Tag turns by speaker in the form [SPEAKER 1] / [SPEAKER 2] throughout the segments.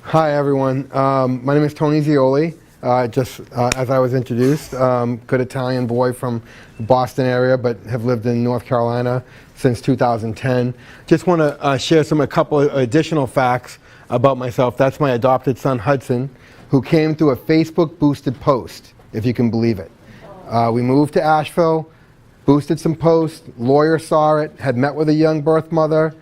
[SPEAKER 1] Hi, everyone. My name is Tony Zioli. As I was introduced, good Italian boy from the Boston area, but have lived in North Carolina since 2010. Just want to share a couple of additional facts about myself. That's my adopted son, Hudson, who came through a Facebook boosted post, if you can believe it. We moved to Asheville, boosted some posts, lawyer saw it, had met with a young birth mother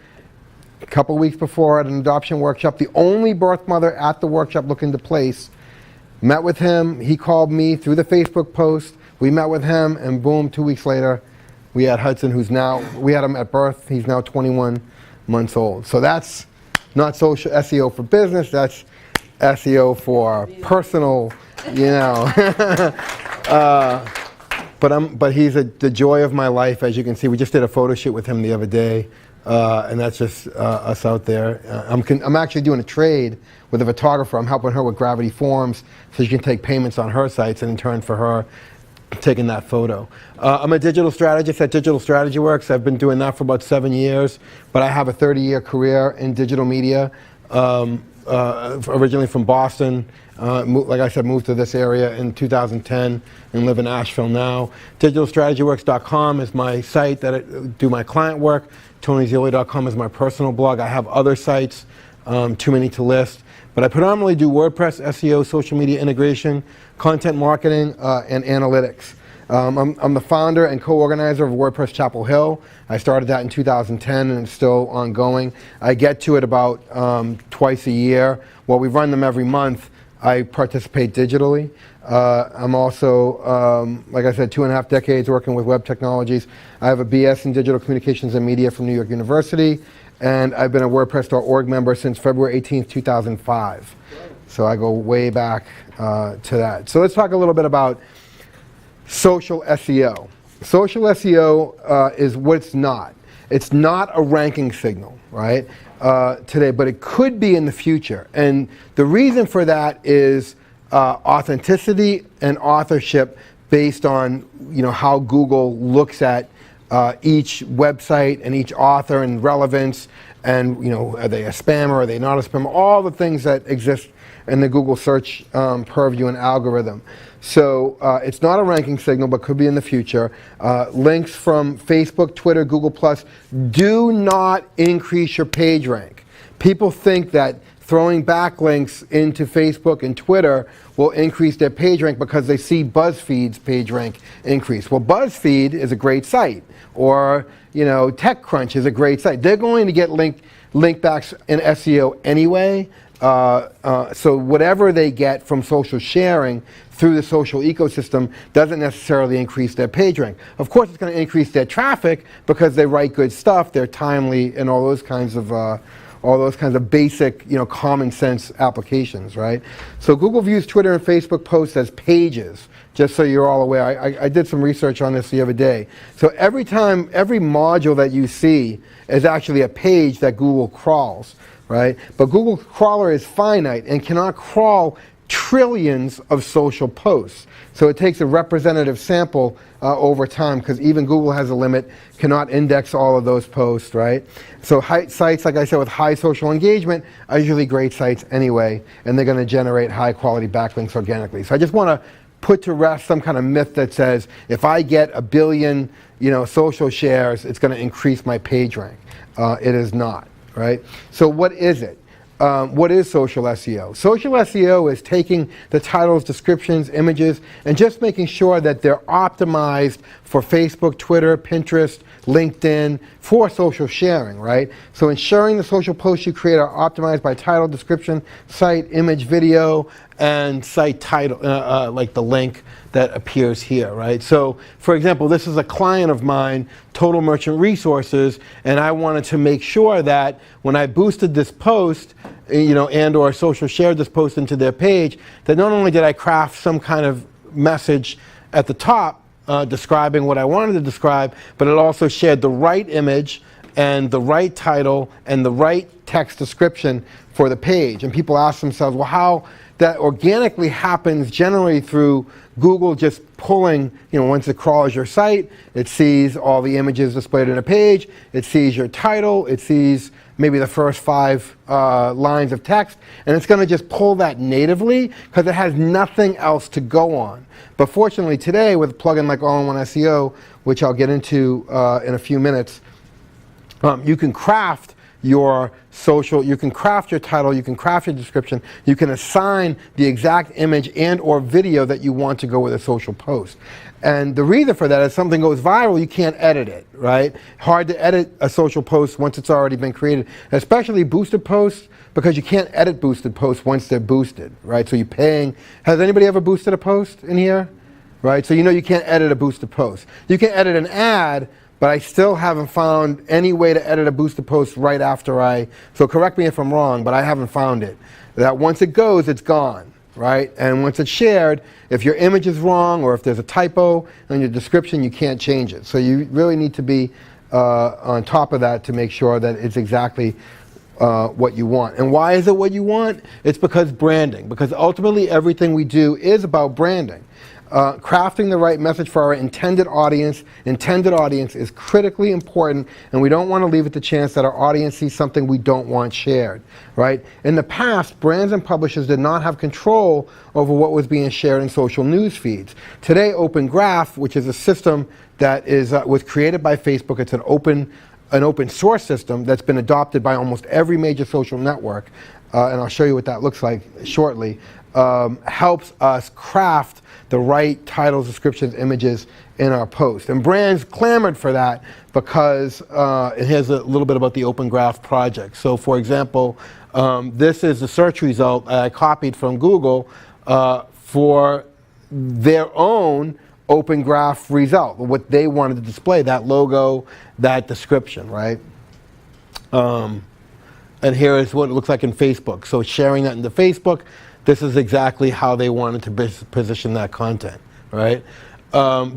[SPEAKER 1] a couple weeks before at an adoption workshop, the only birth mother at the workshop looking to place. Met with him, he called me through the Facebook post, we met with him, and boom, 2 weeks later, we had Hudson, we had him at birth, he's now 21 months old. So that's not social SEO for business, that's SEO for personal, you know. But he's the joy of my life, as you can see. We just did a photo shoot with him the other day. And that's just us out there. I'm actually doing a trade with a photographer. I'm helping her with Gravity Forms so she can take payments on her sites and in turn for her taking that photo. I'm a digital strategist at Digital Strategy Works. I've been doing that for about 7 years, but I have a 30-year career in digital media. Originally from Boston, like I said, moved to this area in 2010 and live in Asheville now. DigitalStrategyWorks.com is my site that I do my client work. TonyZioli.com is my personal blog. I have other sites, too many to list, but I predominantly do WordPress, SEO, social media integration, content marketing, and analytics. I'm the founder and co-organizer of WordPress Chapel Hill. I started that in 2010 and it's still ongoing. I get to it about twice a year. While we run them every month, I participate digitally. I'm also, like I said, 2.5 decades working with web technologies. I have a BS in Digital Communications and Media from New York University, and I've been a WordPress.org member since February 18th, 2005. So I go way back to that. So let's talk a little bit about social SEO. Social SEO is what it's not. It's not a ranking signal, right, today, but it could be in the future. And the reason for that is authenticity and authorship based on, you know, how Google looks at each website and each author and relevance, and, you know, are they a spammer, are they not a spammer, all the things that exist in the Google search purview and algorithm. So it's not a ranking signal, but could be in the future. Links from Facebook, Twitter, Google+, do not increase your page rank. People think that throwing backlinks into Facebook and Twitter will increase their page rank because they see BuzzFeed's page rank increase. Well, BuzzFeed is a great site, or, you know, TechCrunch is a great site. They're going to get link backs in SEO anyway. So whatever they get from social sharing through the social ecosystem doesn't necessarily increase their page rank. Of course, it's going to increase their traffic because they write good stuff, they're timely, and all those kinds of basic, you know, common sense applications, right? So Google views Twitter and Facebook posts as pages, just so you're all aware. I did some research on this the other day. So every module that you see is actually a page that Google crawls, right? But Google crawler is finite and cannot crawl trillions of social posts. So it takes a representative sample over time, because even Google has a limit, cannot index all of those posts, right? So sites, like I said, with high social engagement are usually great sites anyway, and they're going to generate high quality backlinks organically. So I just want to put to rest some kind of myth that says if I get 1 billion, you know, social shares, it's going to increase my page rank. It is not, right? So what is it? What is social SEO? Social SEO is taking the titles, descriptions, images, and just making sure that they're optimized for Facebook, Twitter, Pinterest, LinkedIn, for social sharing, right? So ensuring the social posts you create are optimized by title, description, site, image, video, and site title, like the link that appears here, right? So, for example, this is a client of mine, Total Merchant Resources, and I wanted to make sure that when I boosted this post, you know, and or social shared this post into their page, that not only did I craft some kind of message at the top describing what I wanted to describe, but it also shared the right image and the right title and the right text description for the page. And people ask themselves, well, how that organically happens generally through Google just pulling, you know, once it crawls your site, it sees all the images displayed on a page, it sees your title, it sees maybe the first 5 lines of text, and it's going to just pull that natively because it has nothing else to go on. But fortunately today, with a plugin like All-in-One SEO, which I'll get into in a few minutes, you can craft your social, you can craft your title, you can craft your description, you can assign the exact image and or video that you want to go with a social post. And the reason for that is something goes viral, you can't edit it, right? Hard to edit a social post once it's already been created, especially boosted posts, because you can't edit boosted posts once they're boosted, right? So you're paying, has anybody ever boosted a post in here? Right, so you know you can't edit a boosted post. You can edit an ad, but I still haven't found any way to edit a boosted post right after so correct me if I'm wrong, but I haven't found it. That once it goes, it's gone, right? And once it's shared, if your image is wrong or if there's a typo in your description, you can't change it. So you really need to be on top of that to make sure that it's exactly what you want. And why is it what you want? It's because branding, because ultimately everything we do is about branding. Crafting the right message for our intended audience is critically important, and we don't want to leave it to chance that our audience sees something we don't want shared, right? In the past, brands and publishers did not have control over what was being shared in social news feeds. Today, Open Graph, which is a system that was created by Facebook, it's an open source system that's been adopted by almost every major social network, and I'll show you what that looks like shortly, helps us craft the right titles, descriptions, images in our post. And brands clamored for that because here's a little bit about the Open Graph project. So for example, this is the search result I copied from Google for their own Open Graph result, what they wanted to display, that logo, that description, right? And here is what it looks like in Facebook. So sharing that into Facebook, this is exactly how they wanted to position that content, right?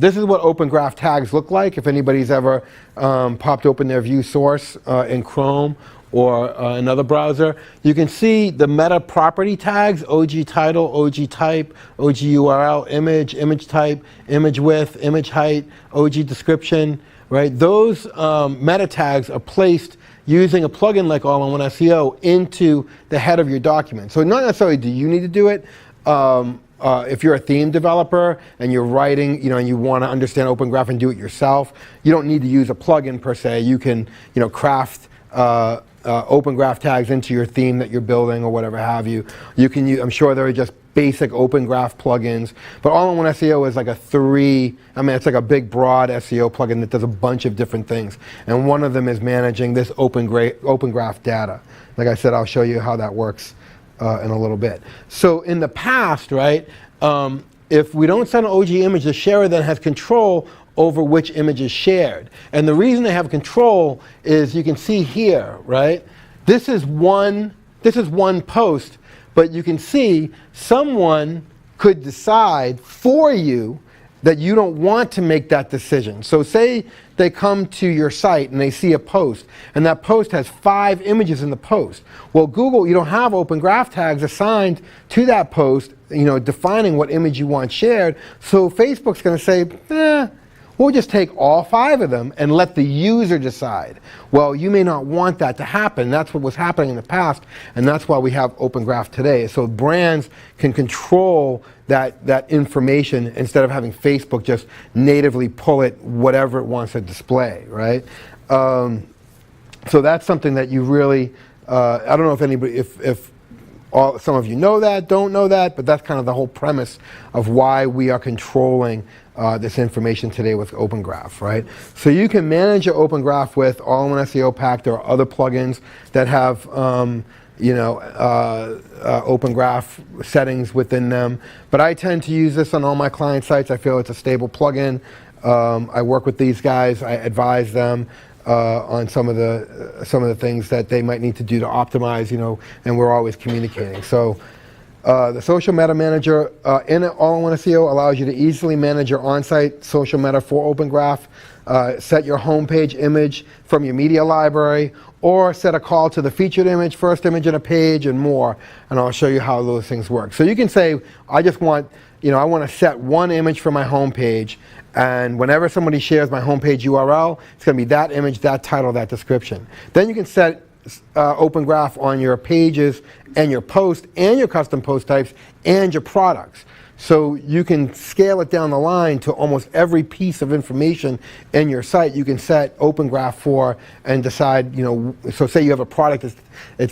[SPEAKER 1] This is what Open Graph tags look like. If anybody's ever popped open their view source in Chrome or another browser, you can see the meta property tags: OG title, OG type, OG URL, image, image type, image width, image height, OG description, right? Those meta tags are placed using a plugin like All-in-One SEO into the head of your document. So not necessarily do you need to do it. If you're a theme developer and you're writing, and you want to understand Open Graph and do it yourself, you don't need to use a plugin per se. You can, craft Open Graph tags into your theme that you're building or whatever have you. You can use, I'm sure there are just basic Open Graph plugins, but All-in-One SEO is like it's like a big broad SEO plugin that does a bunch of different things. And one of them is managing this Open Graph data. Like I said, I'll show you how that works in a little bit. So in the past, right, if we don't send an OG image, the sharer then has control over which image is shared. And the reason they have control is, you can see here, right? This is one post, but you can see someone could decide for you that you don't want to make that decision. So say they come to your site and they see a post, and that post has 5 images in the post. Well, Google, you don't have Open Graph tags assigned to that post, defining what image you want shared. So Facebook's going to say, we'll just take all 5 of them and let the user decide. Well, you may not want that to happen. That's what was happening in the past, and that's why we have Open Graph today. So brands can control that information instead of having Facebook just natively pull it whatever it wants to display, right? So that's something that you really, I don't know if anybody, if some of you know that, don't know that, but that's kind of the whole premise of why we are controlling this information today with Open Graph, right? So you can manage your Open Graph with All-in-One SEO Pack. There are other plugins that have Open Graph settings within them, but I tend to use this on all my client sites. I feel it's a stable plugin. I work with these guys. I advise them on some of the things that they might need to do to optimize, and we're always communicating. So the Social Meta Manager in All-in-One SEO allows you to easily manage your on-site social meta for Open Graph, set your homepage image from your media library, or set a call to the featured image, first image in a page, and more. And I'll show you how those things work. So you can say, I just want, I want to set one image for my homepage, and whenever somebody shares my homepage URL, it's going to be that image, that title, that description. Then you can set Open Graph on your pages and your posts and your custom post types and your products. So you can scale it down the line to almost every piece of information in your site. You can set Open Graph for and decide, so say you have a product,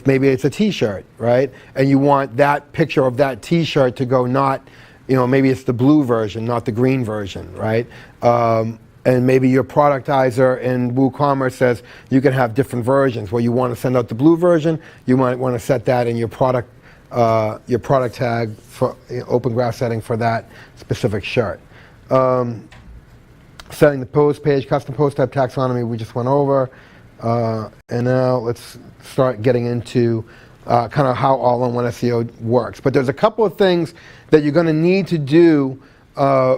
[SPEAKER 1] maybe it's a t-shirt, right? And you want that picture of that t-shirt to go not, maybe it's the blue version, not the green version, right? And maybe your productizer in WooCommerce says you can have different versions. Well, you want to send out the blue version, you might want to set that in your product tag for Open Graph setting for that specific shirt. Setting the post page, custom post type taxonomy we just went over. And now let's start getting into kind of how all-in-one SEO works. But there's a couple of things that you're going to need to do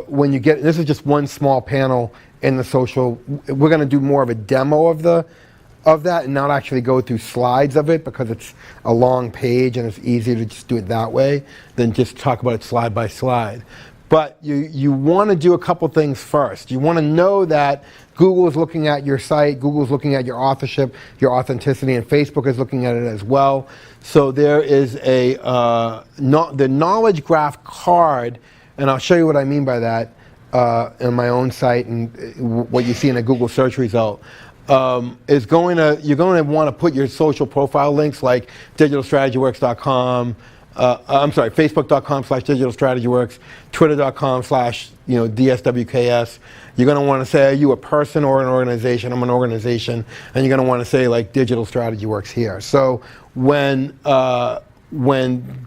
[SPEAKER 1] when you get, this is just one small panel in the social. We're going to do more of a demo of that and not actually go through slides of it because it's a long page and it's easier to just do it that way than just talk about it slide by slide. But you want to do a couple things first. You want to know that Google is looking at your site, Google is looking at your authorship, your authenticity, and Facebook is looking at it as well. So there is the knowledge graph card, and I'll show you what I mean by that in my own site and what you see in a Google search result. You're going to want to put your social profile links like digitalstrategyworks.com, Facebook.com/digitalstrategyworks, Twitter.com/DSWKS. You're going to want to say, are you a person or an organization? I'm an organization. And you're going to want to say like Digital Strategy Works here. So when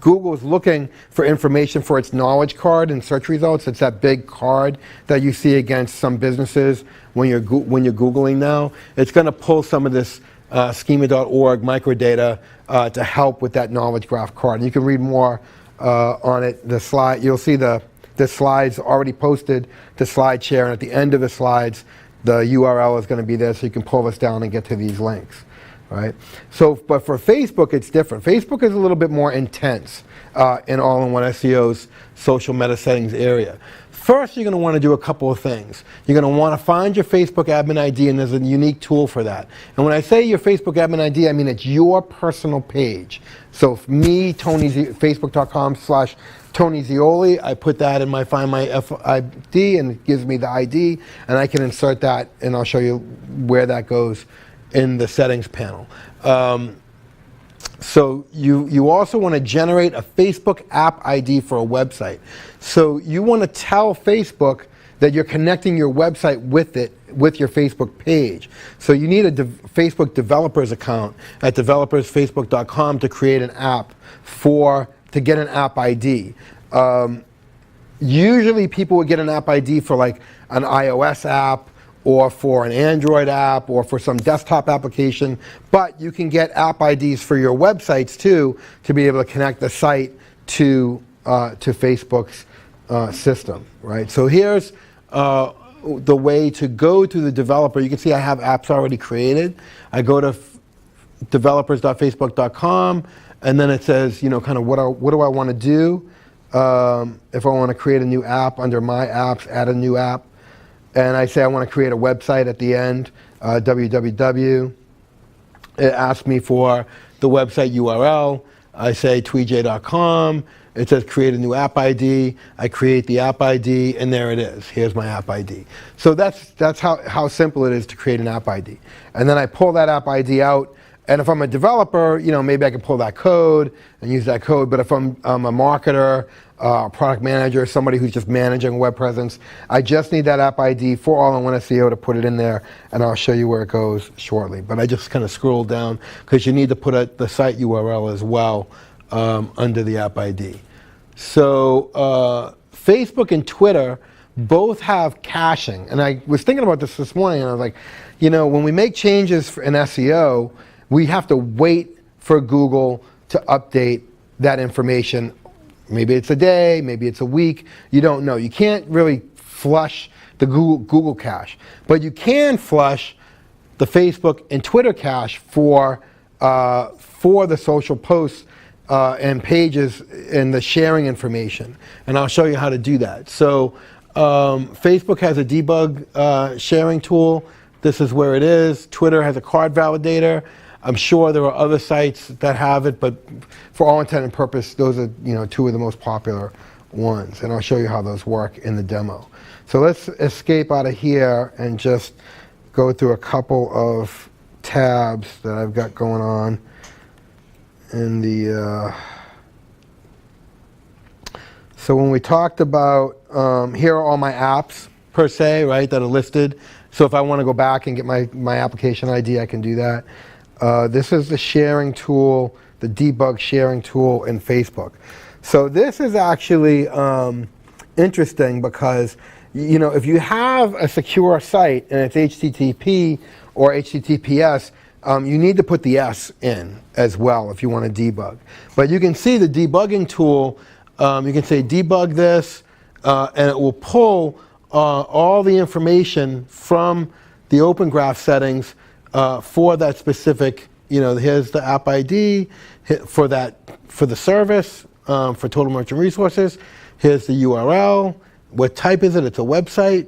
[SPEAKER 1] Google is looking for information for its knowledge card and search results, it's that big card that you see against some businesses when you're Googling now. It's going to pull some of this schema.org microdata to help with that knowledge graph card. And you can read more on it. The slide, you'll see the slides already posted to SlideShare, and at the end of the slides, the URL is going to be there, so you can pull this down and get to these links. Right? So, but for Facebook, it's different. Facebook is a little bit more intense in all-in-one SEO's social meta settings area. First, you're going to want to do a couple of things. You're going to want to find your Facebook admin ID, and there's a unique tool for that. And when I say your Facebook admin ID, I mean it's your personal page. So me, Facebook.com/Tony Zioli, I put that in my Find My FID, and it gives me the ID, and I can insert that, and I'll show you where that goes in the settings panel. So you also want to generate a Facebook app ID for a website. So you want to tell Facebook that you're connecting your website with your Facebook page. So you need a Facebook developers account at developersfacebook.com to create an app to get an app ID. Usually people would get an app ID for like an iOS app, or for an Android app, or for some desktop application, but you can get app IDs for your websites too, to be able to connect the site to Facebook's system, right? So here's the way to go to the developer. You can see I have apps already created. I go to developers.facebook.com, and then it says, kind of what do I want to do? If I want to create a new app, under My Apps, add a new app. And I say I want to create a website at the end, www. It asks me for the website URL. I say tweej.com. It says create a new app ID. I create the app ID, and there it is. Here's my app ID. So that's how simple it is to create an app ID. And then I pull that app ID out. And if I'm a developer, maybe I can pull that code and use that code. But if I'm a marketer, product manager, somebody who's just managing a web presence, I just need that app ID for all-in-one SEO to put it in there, and I'll show you where it goes shortly. But I just kind of scroll down because you need to put the site URL as well under the app ID. So Facebook and Twitter both have caching. And I was thinking about this morning, and I was like, when we make changes in SEO, we have to wait for Google to update that information. Maybe it's a day, maybe it's a week, you don't know. You can't really flush the Google cache, but you can flush the Facebook and Twitter cache for the social posts and pages and the sharing information. And I'll show you how to do that. So Facebook has a debug sharing tool. This is where it is. Twitter has a card validator. I'm sure there are other sites that have it, but for all intent and purpose, those are, you know, two of the most popular ones, and I'll show you how those work in the demo. So let's escape out of here and just go through a couple of tabs that I've got going on in the so when we talked about here are all my apps per se, right, that are listed. So if I want to go back and get my application ID, I can do that. This is the sharing tool, the debug sharing tool in Facebook. So this is actually interesting because, you know, if you have a secure site and it's HTTP or HTTPS, you need to put the S in as well if you want to debug. But you can see the debugging tool, you can say debug this, and it will pull all the information from the Open Graph settings for that specific, you know, here's the app ID for the service, for Total Merchant Resources. Here's the URL. What type is it? It's a website.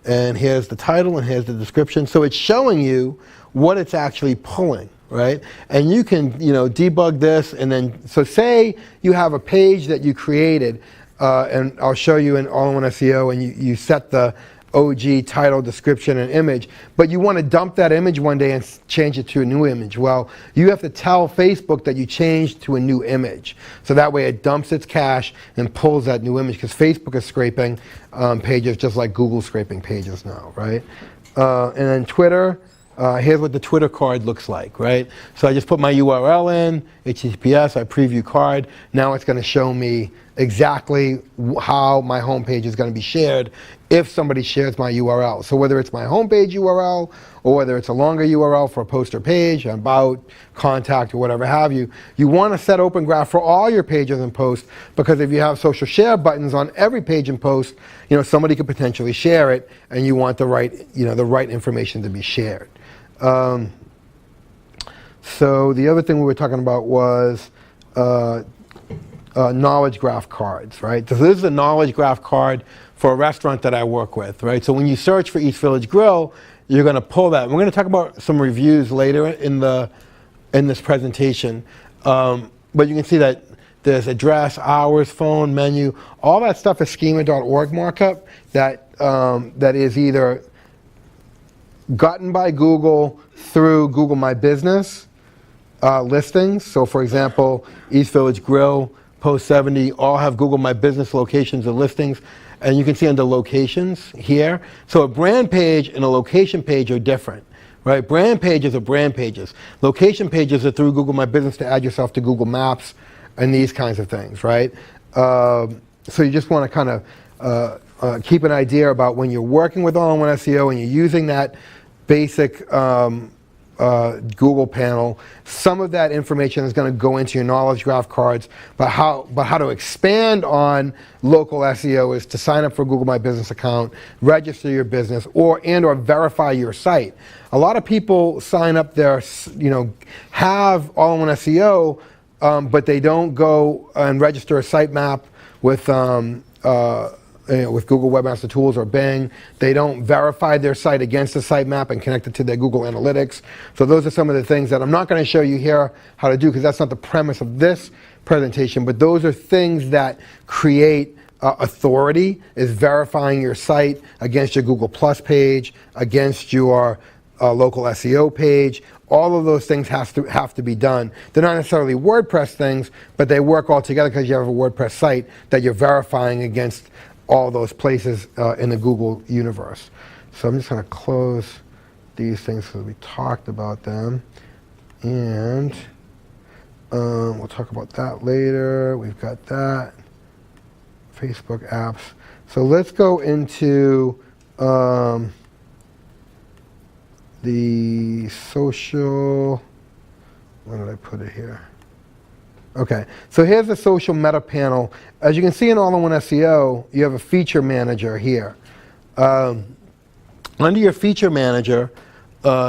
[SPEAKER 1] And here's the title and here's the description. So it's showing you what it's actually pulling, right? And you can, you know, debug this, and then, so say you have a page that you created, and I'll show you in All-in-One SEO, and you set the OG title, description, and image, but you want to dump that image one day and change it to a new image. Well, you have to tell Facebook that you changed to a new image. So that way it dumps its cache and pulls that new image, because Facebook is scraping pages just like Google's scraping pages now, right? And then Twitter, here's what the Twitter card looks like, right? So I just put my URL in, HTTPS, I preview card. Now it's going to show me exactly how my homepage is going to be shared if somebody shares my URL. So whether it's my homepage URL or whether it's a longer URL for a post or page, about, contact, or whatever have you, you want to set Open Graph for all your pages and posts, because if you have social share buttons on every page and post, you know, somebody could potentially share it, and you want the right, you know, the right information to be shared. So the other thing we were talking about was knowledge graph cards, right? So this is a knowledge graph card for a restaurant that I work with, right? So when you search for East Village Grill, you're going to pull that. We're going to talk about some reviews later in this presentation, but you can see that there's address, hours, phone, menu, all that stuff is schema.org markup that that is either gotten by Google through Google My Business listings. So for example, East Village Grill, Post 70, all have Google My Business locations and listings. And you can see under locations here. So a brand page and a location page are different, right? Brand pages are brand pages. Location pages are through Google My Business to add yourself to Google Maps and these kinds of things, right? So you just want to kind of keep an idea about when you're working with All-in-One SEO and you're using that basic Google panel, some of that information is going to go into your knowledge graph cards, but how to expand on local SEO is to sign up for a Google My Business account, register your business, or verify your site. A lot of people sign up their, you know, have All-in-One SEO, but they don't go and register a sitemap with Google Webmaster Tools or Bing. They don't verify their site against the sitemap and connect it to their Google Analytics. So those are some of the things that I'm not going to show you here how to do, because that's not the premise of this presentation, but those are things that create authority, is verifying your site against your Google Plus page, against your local SEO page. All of those things have to be done. They're not necessarily WordPress things, but they work all together because you have a WordPress site that you're verifying against all those places in the Google universe. So I'm just going to close these things because we talked about them, and we'll talk about that later. We've got that. Facebook apps. So let's go into the social, where did I put it here? Okay, so here's the social meta panel. As you can see in All-in-One SEO, you have a feature manager here. Under your feature manager,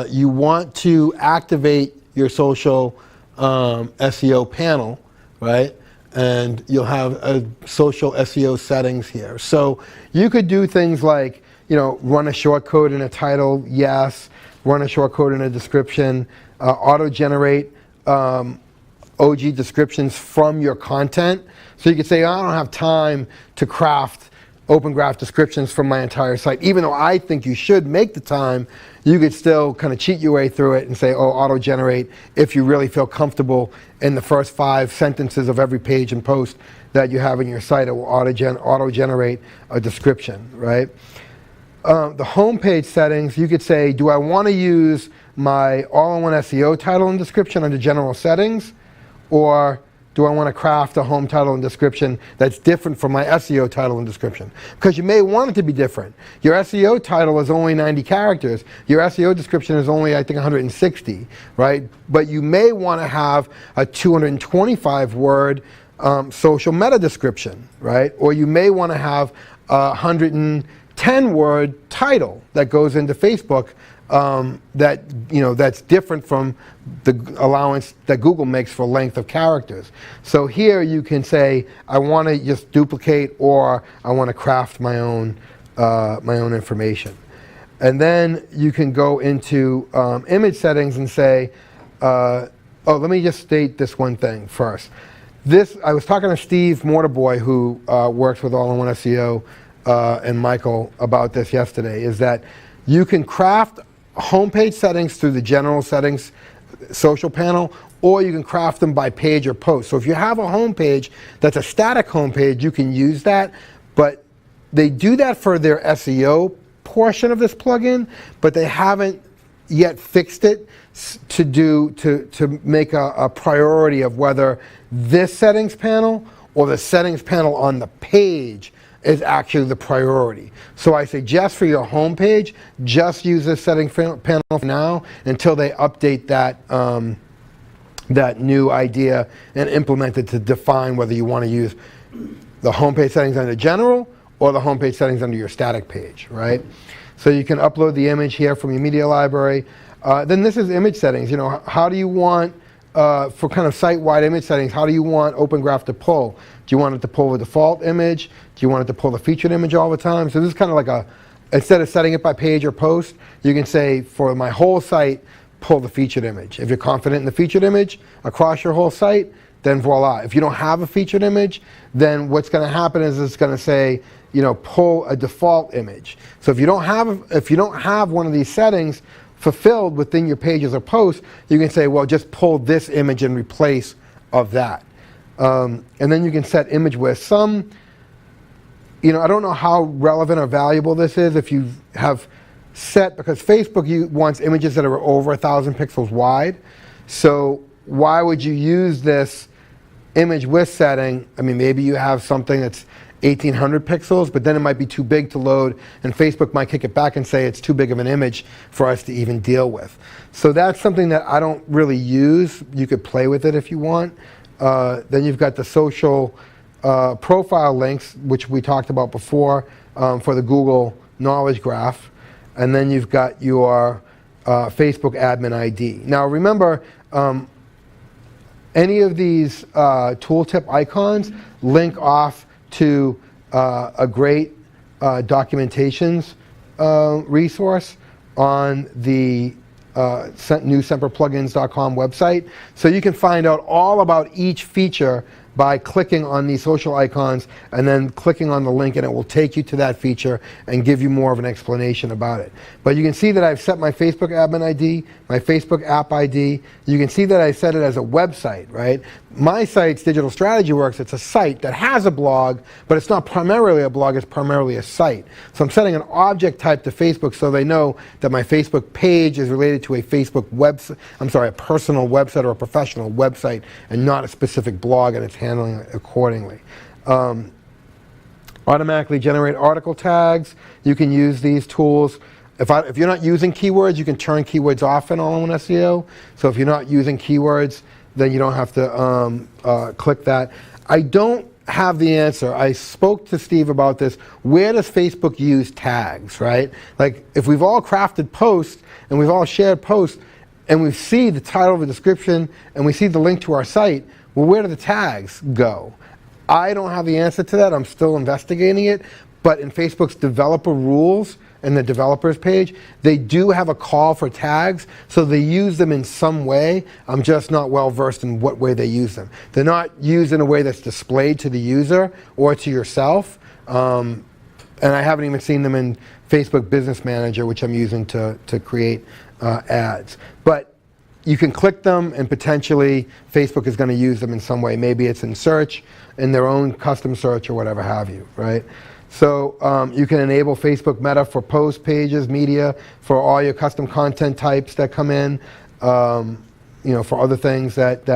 [SPEAKER 1] you want to activate your social SEO panel, right? And you'll have a social SEO settings here. So you could do things like, you know, run a shortcode in a title, yes. Run a shortcode in a description, auto-generate OG descriptions from your content. So you could say, I don't have time to craft open graph descriptions from my entire site. Even though I think you should make the time, you could still kind of cheat your way through it and say, oh, auto-generate, if you really feel comfortable in the first 5 sentences of every page and post that you have in your site, it will auto-generate a description, right? The homepage settings, you could say, do I want to use my all-in-one SEO title and description under general settings, or do I want to craft a home title and description that's different from my SEO title and description? Because you may want it to be different. Your SEO title is only 90 characters. Your SEO description is only, I think, 160, right? But you may want to have a 225-word social meta description, right? Or you may want to have a 110-word title that goes into Facebook that's different from the allowance that Google makes for length of characters. So here you can say, I want to just duplicate, or I want to craft my own information. And then you can go into image settings and say, let me just state this one thing first. I was talking to Steve Mortarboy, who works with All-in-One SEO, and Michael about this yesterday, is that you can craft homepage settings through the general settings social panel, or you can craft them by page or post. So if you have a homepage that's a static homepage, you can use that, but they do that for their SEO portion of this plugin, but they haven't yet fixed it to make a priority of whether this settings panel or the settings panel on the page is actually the priority. So I suggest for your home page, just use this settings panel for now until they update that new idea and implement it to define whether you want to use the homepage settings under general or the homepage settings under your static page, right? So you can upload the image here from your media library. Then this is image settings. How do you want, for kind of site-wide image settings, how do you want Open Graph to pull? Do you want it to pull the default image? Do you want it to pull the featured image all the time? So this is kind of like instead of setting it by page or post, you can say, for my whole site, pull the featured image. If you're confident in the featured image across your whole site, then voila. If you don't have a featured image, then what's going to happen is it's going to say, pull a default image. So if you don't have one of these settings fulfilled within your pages or posts, you can say, well, just pull this image in replace of that. And then you can set image width. I don't know how relevant or valuable this is if you have set, because Facebook wants images that are over 1,000 pixels wide. So why would you use this image width setting? I mean, maybe you have something that's 1,800 pixels, but then it might be too big to load, and Facebook might kick it back and say it's too big of an image for us to even deal with. So that's something that I don't really use. You could play with it if you want. Then you've got the social profile links, which we talked about before, for the Google Knowledge Graph. And then you've got your Facebook admin ID. Now remember, any of these tooltip icons link off to a great documentations resource on the newsemperplugins.com website. So you can find out all about each feature by clicking on these social icons and then clicking on the link, and it will take you to that feature and give you more of an explanation about it. But you can see that I've set my Facebook admin ID, my Facebook app ID. You can see that I set it as a website, right? My site's Digital Strategy Works. It's a site that has a blog, but it's not primarily a blog, it's primarily a site. So I'm setting an object type to Facebook so they know that my Facebook page is related to a Facebook website, a personal website or a professional website, and not a specific blog, and it's handling it accordingly. Automatically generate article tags. You can use these tools. If you're not using keywords, you can turn keywords off in All-in-One SEO. So if you're not using keywords, then you don't have to click that. I don't have the answer. I spoke to Steve about this. Where does Facebook use tags, right? Like, if we've all crafted posts and we've all shared posts and we see the title, the description, and we see the link to our site, well, where do the tags go? I don't have the answer to that. I'm still investigating it. But in Facebook's developer rules and the developers page, they do have a call for tags, so they use them in some way. I'm just not well versed in what way they use them. They're not used in a way that's displayed to the user or to yourself. And I haven't even seen them in Facebook Business Manager, which I'm using to create ads. But you can click them, and potentially Facebook is going to use them in some way. Maybe it's in search, in their own custom search, or whatever have you, right? So you can enable Facebook Meta for post pages, media, for all your custom content types that come in, for other things that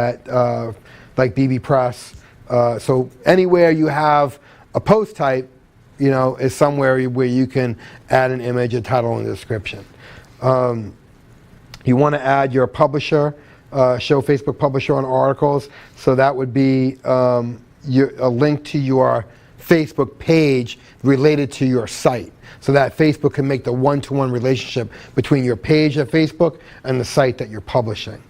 [SPEAKER 1] like BB Press. So anywhere you have a post type, is somewhere where you can add an image, a title, and a description. You want to add your publisher, show Facebook publisher on articles. So that would be a link to your Facebook page related to your site, so that Facebook can make the one-to-one relationship between your page at Facebook and the site that you're publishing.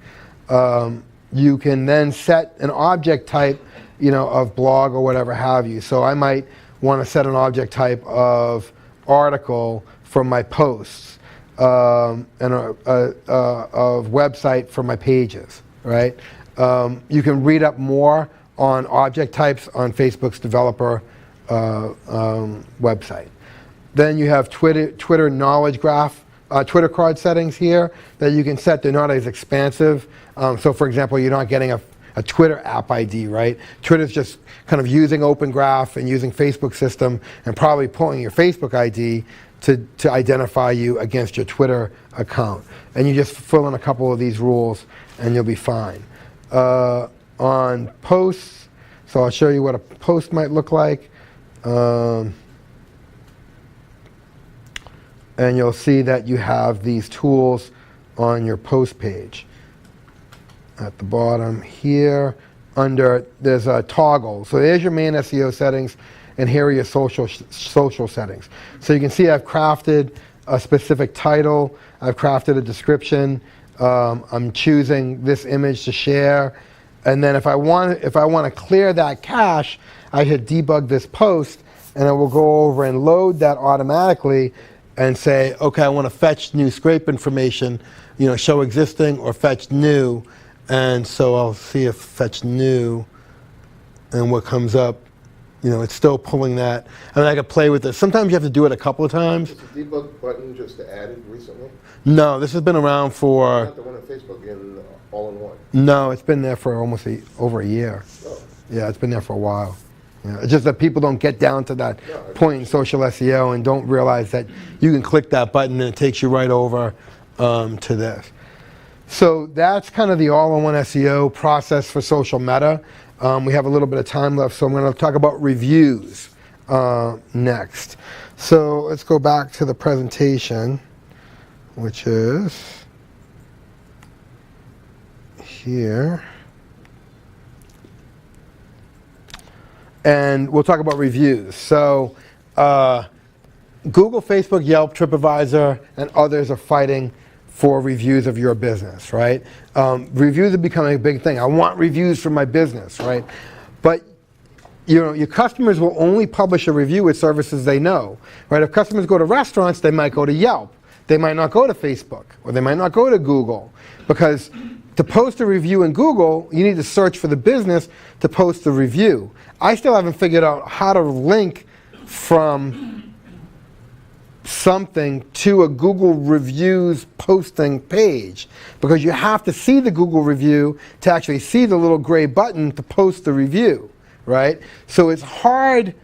[SPEAKER 1] You can then set an object type, of blog or whatever have you. So I might want to set an object type of article for my posts. And of website for my pages, right? You can read up more on object types on Facebook's developer website. Then you have Twitter knowledge graph, Twitter card settings here that you can set. They're not as expansive. So for example, you're not getting a Twitter app ID, right? Twitter's just kind of using Open Graph and using Facebook system and probably pulling your Facebook ID to identify you against your Twitter account. And you just fill in a couple of these rules and you'll be fine. On posts, so I'll show you what a post might look like. And you'll see that you have these tools on your post page. At the bottom here, there's a toggle. So there's your main SEO settings, and here are your social settings. So you can see I've crafted a specific title, I've crafted a description, I'm choosing this image to share, and then if I want to clear that cache, I hit debug this post, and it will go over and load that automatically and say, okay, I want to fetch new scrape information, show existing or fetch new, and so I'll see if fetch new, and what comes up. It's still pulling that. I mean, I could play with it. Sometimes you have to do it a couple of times.
[SPEAKER 2] Is the debug button just added recently?
[SPEAKER 1] No, this has been around for...
[SPEAKER 2] Not the one on Facebook in all-in-one?
[SPEAKER 1] No, it's been there for almost over a year.
[SPEAKER 2] Oh.
[SPEAKER 1] Yeah, it's been there for a while. Yeah, it's just that people don't get down to that point in social SEO and don't realize that you can click that button and it takes you right over to this. So that's kind of the all-in-one SEO process for social meta. We have a little bit of time left, so I'm going to talk about reviews next. So let's go back to the presentation, which is here. And we'll talk about reviews. So Google, Facebook, Yelp, TripAdvisor, and others are fighting for reviews of your business, right? Reviews are becoming a big thing. I want reviews for my business, right? But your customers will only publish a review with services they know, right? If customers go to restaurants, they might go to Yelp. They might not go to Facebook, or they might not go to Google, because to post a review in Google, you need to search for the business to post the review. I still haven't figured out how to link from something to a Google reviews posting page, because you have to see the Google review to actually see the little gray button to post the review, right? So it's hard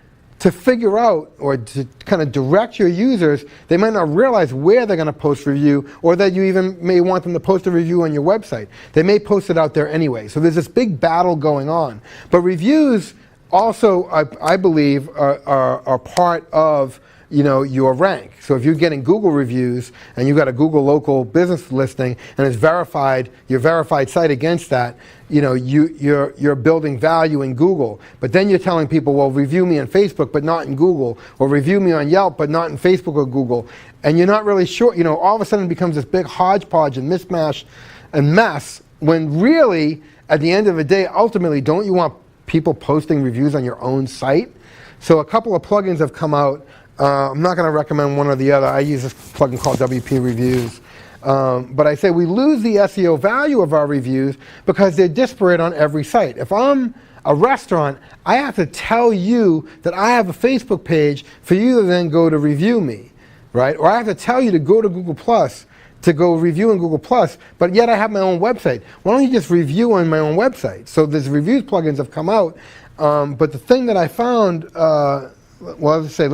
[SPEAKER 1] to figure out or to kind of direct your users. They might not realize where they're going to post review, or that you even may want them to post a review on your website. They may post it out there anyway. So there's this big battle going on. But reviews also, I believe, are part of your rank. So if you're getting Google reviews and you've got a Google local business listing and it's verified, your verified site against that, you're building value in Google. But then you're telling people, well, review me on Facebook but not in Google, or review me on Yelp but not in Facebook or Google. And you're not really sure, all of a sudden it becomes this big hodgepodge and mismatch and mess, when really, at the end of the day, ultimately, don't you want people posting reviews on your own site? So a couple of plugins have come out I'm not going to recommend one or the other. I use this plugin called WP Reviews. But I say we lose the SEO value of our reviews because they're disparate on every site. If I'm a restaurant, I have to tell you that I have a Facebook page for you to then go to review me, right? Or I have to tell you to go to Google Plus to go review in Google Plus, but yet I have my own website. Why don't you just review on my own website? So these reviews plugins have come out, but the thing that I found, well, let's say,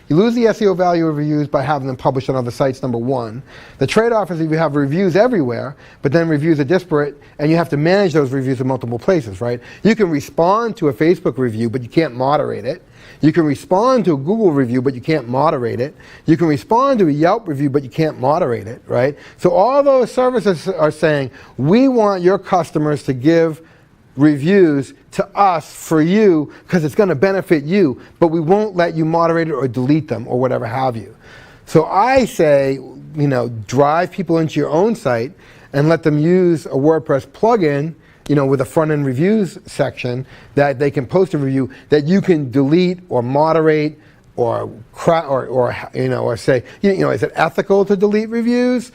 [SPEAKER 1] you lose the SEO value of reviews by having them published on other sites, number one. The trade-off is if you have reviews everywhere, but then reviews are disparate, and you have to manage those reviews in multiple places, right? You can respond to a Facebook review, but you can't moderate it. You can respond to a Google review, but you can't moderate it. You can respond to a Yelp review, but you can't moderate it, right? So all those services are saying, we want your customers to give reviews to us for you because it's going to benefit you, but we won't let you moderate it or delete them or whatever have you. So I say, drive people into your own site and let them use a WordPress plugin, with a front-end reviews section that they can post a review that you can delete or moderate or say, is it ethical to delete reviews?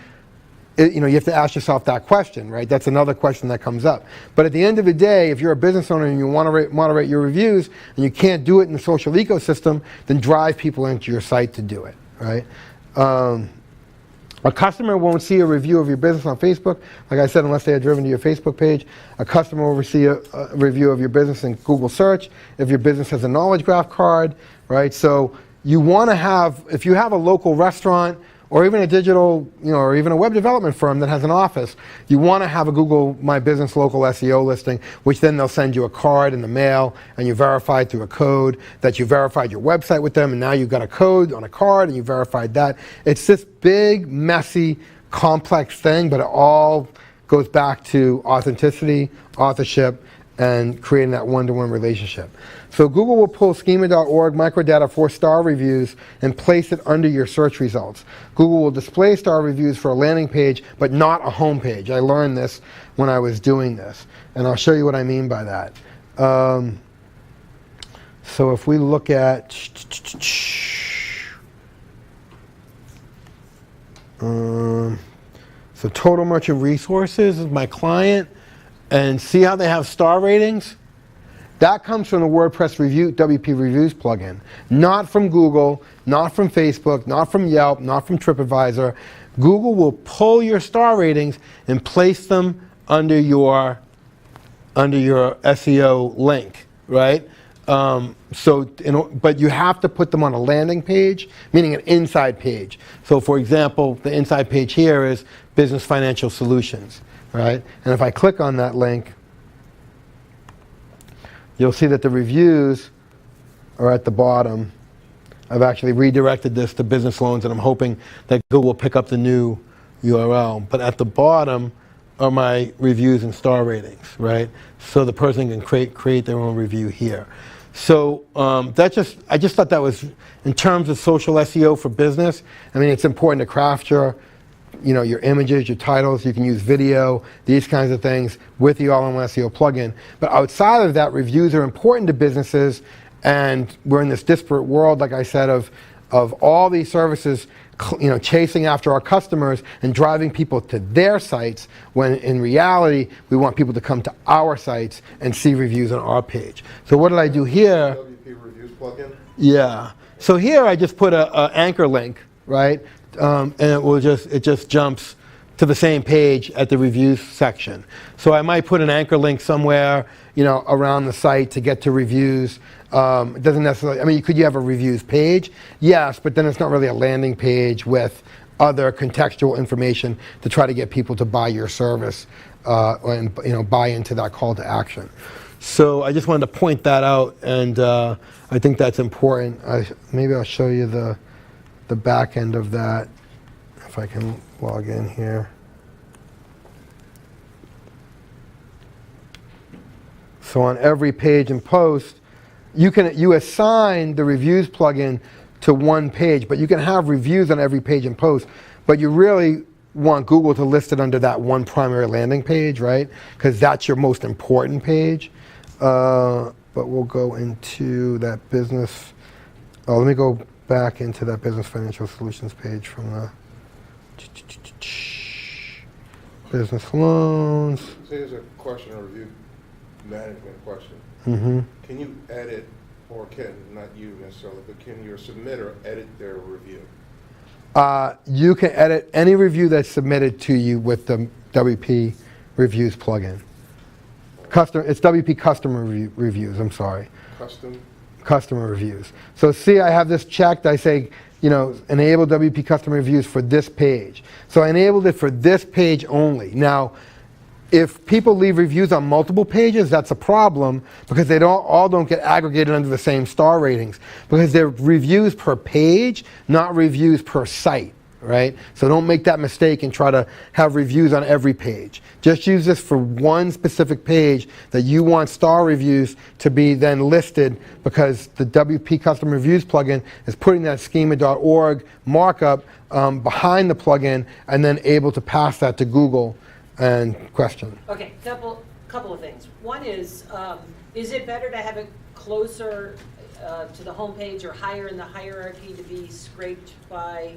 [SPEAKER 1] You have to ask yourself that question, right? That's another question that comes up. But at the end of the day, if you're a business owner and you want to moderate your reviews and you can't do it in the social ecosystem, then drive people into your site to do it, right? A customer won't see a review of your business on Facebook, like I said, unless they are driven to your Facebook page. A customer will see a review of your business in Google search if your business has a knowledge graph card, right? So you want to have, if you have a local restaurant or even a digital, or even a web development firm that has an office, you want to have a Google My Business Local SEO listing, which then they'll send you a card in the mail, and you verify through a code that you verified your website with them, and now you've got a code on a card, and you verified that. It's this big, messy, complex thing, but it all goes back to authenticity, authorship, and creating that one-to-one relationship. So Google will pull schema.org microdata for star reviews and place it under your search results. Google will display star reviews for a landing page, but not a home page. I learned this when I was doing this, and I'll show you what I mean by that. So if we look at so total merchant resources is my client, and see how they have star ratings? That comes from the WordPress WP Reviews plugin, not from Google, not from Facebook, not from Yelp, not from TripAdvisor. Google will pull your star ratings and place them under your SEO link, right? But you have to put them on a landing page, meaning an inside page. So for example, the inside page here is Business Financial Solutions, right? And if I click on that link, you'll see that the reviews are at the bottom. I've actually redirected this to business loans, and I'm hoping that Google will pick up the new URL. But at the bottom are my reviews and star ratings, right? So the person can create their own review here. So I just thought that was, in terms of social SEO for business, I mean, it's important to craft your images, your titles. You can use video, these kinds of things with the all-in-one SEO plugin. But outside of that, reviews are important to businesses, and we're in this disparate world, like I said, of all these services, chasing after our customers and driving people to their sites, when in reality, we want people to come to our sites and see reviews on our page. So what did I do here?
[SPEAKER 2] WP Reviews plugin?
[SPEAKER 1] Yeah. So here I just put an anchor link, right? And it just jumps to the same page at the reviews section. So I might put an anchor link somewhere, around the site to get to reviews. It doesn't necessarily, I mean, could you have a reviews page? Yes, but then it's not really a landing page with other contextual information to try to get people to buy your service and buy into that call to action. So I just wanted to point that out, and I think that's important. Maybe I'll show you the back end of that, if I can log in here. So on every page and post, you assign the reviews plugin to one page, but you can have reviews on every page and post, but you really want Google to list it under that one primary landing page, right? Because that's your most important page. But we'll go into that business. Oh, let me go back into that business financial solutions page from the business loans.
[SPEAKER 2] So here's a question, a review management question.
[SPEAKER 1] Mm-hmm.
[SPEAKER 2] Can you edit, or can, not you necessarily, but can your submitter edit their review?
[SPEAKER 1] You can edit any review that's submitted to you with the WP Reviews plugin. It's WP Customer Reviews, I'm sorry. Customer Reviews. So see, I have this checked. I say, enable WP Customer Reviews for this page. So I enabled it for this page only. Now, if people leave reviews on multiple pages, that's a problem because they don't get aggregated under the same star ratings because they're reviews per page, not reviews per site, right? So don't make that mistake and try to have reviews on every page. Just use this for one specific page that you want star reviews to be then listed because the WP Custom Reviews plugin is putting that schema.org markup behind the plugin and then able to pass that to Google. And question.
[SPEAKER 3] Okay, couple of things. One is it better to have it closer to the homepage or higher in the hierarchy to be scraped by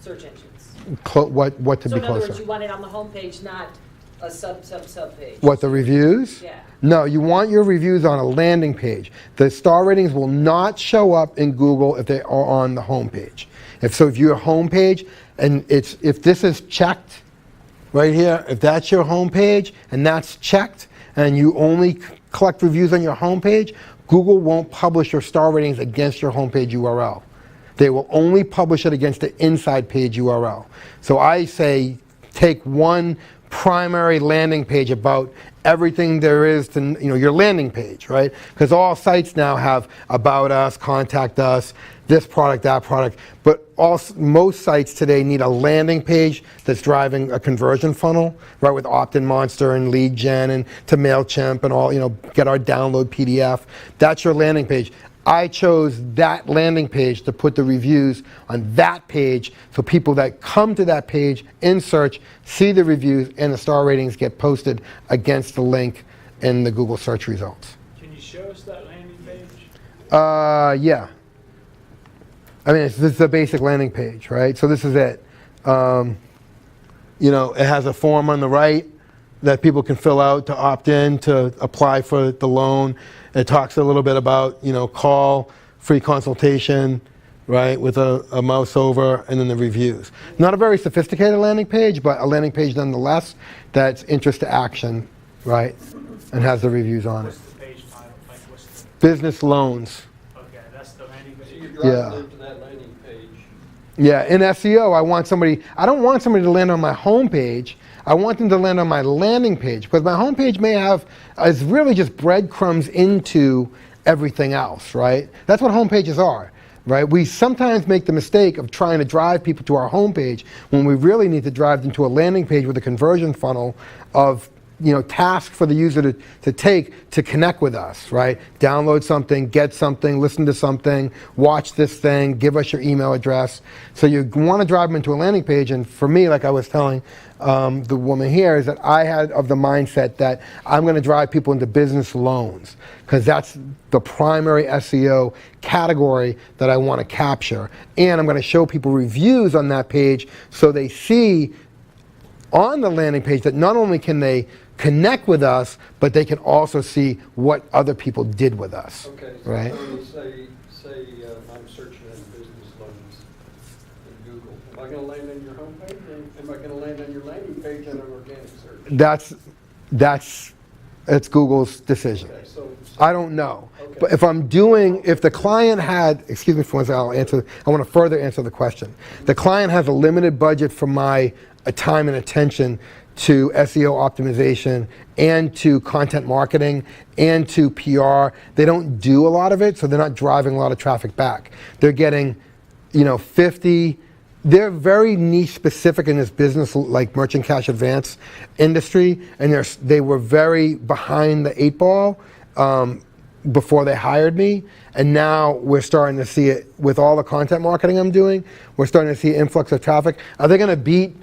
[SPEAKER 3] search engines?
[SPEAKER 1] What to
[SPEAKER 3] so
[SPEAKER 1] be
[SPEAKER 3] in other
[SPEAKER 1] closer?
[SPEAKER 3] words, you want it on the homepage, not a sub page.
[SPEAKER 1] What, the reviews?
[SPEAKER 3] Yeah.
[SPEAKER 1] No, you want your reviews on a landing page. The star ratings will not show up in Google if they are on the homepage. If your homepage and if this is checked. Right here, if that's your homepage and that's checked and you only collect reviews on your homepage, Google won't publish your star ratings against your homepage URL. They will only publish it against the inside page URL. So I say take one primary landing page about everything there is to, your landing page, right? Because all sites now have about us, contact us, this product, that product, but most sites today need a landing page that's driving a conversion funnel, right, with opt-in monster and lead gen and to MailChimp and all, get our download PDF. That's your landing page. I chose that landing page to put the reviews on that page so people that come to that page in search see the reviews and the star ratings get posted against the link in the Google search results.
[SPEAKER 4] Can you show us that landing page?
[SPEAKER 1] Yeah. I mean, this is the basic landing page, right? So this is it. It has a form on the right that people can fill out to opt in to apply for the loan. It talks a little bit about, call, free consultation, right, with a mouse over, and then the reviews. Not a very sophisticated landing page, but a landing page nonetheless that's interest to action, right, and has the reviews on it.
[SPEAKER 4] What's the page title? Like, what's the...
[SPEAKER 1] Business loans.
[SPEAKER 4] Okay, that's the landing page.
[SPEAKER 5] So you're driving them to that landing page.
[SPEAKER 1] Yeah, in SEO, I don't want somebody to land on my home page. I want them to land on my landing page because my home page is really just breadcrumbs into everything else, right? That's what home pages are, right? We sometimes make the mistake of trying to drive people to our home page when we really need to drive them to a landing page with a conversion funnel of task for the user to take to connect with us, right? Download something, get something, listen to something, watch this thing, give us your email address. So you want to drive them into a landing page, and for me, like I was telling the woman here, is that I had of the mindset that I'm going to drive people into business loans because that's the primary SEO category that I want to capture. And I'm going to show people reviews on that page so they see on the landing page that not only can they connect with us, but they can also see what other people did with us.
[SPEAKER 5] Okay, so
[SPEAKER 1] right?
[SPEAKER 5] say I'm searching in business loans in Google. Am I going to land on your homepage, or am I going to land on your landing page on an organic search?
[SPEAKER 1] It's Google's decision.
[SPEAKER 5] Okay, so
[SPEAKER 1] I don't know.
[SPEAKER 5] Okay.
[SPEAKER 1] But if the client had, excuse me for one second, I want to further answer the question. The client has a limited budget for my time and attention to SEO optimization and to content marketing and to PR. They don't do a lot of it, so they're not driving a lot of traffic back. They're getting, 50. They're very niche specific in this business, like merchant cash advance industry, and they were very behind the 8 ball before they hired me, and now we're starting to see it with all the content marketing I'm doing. We're starting to see influx of traffic. Are they going to beat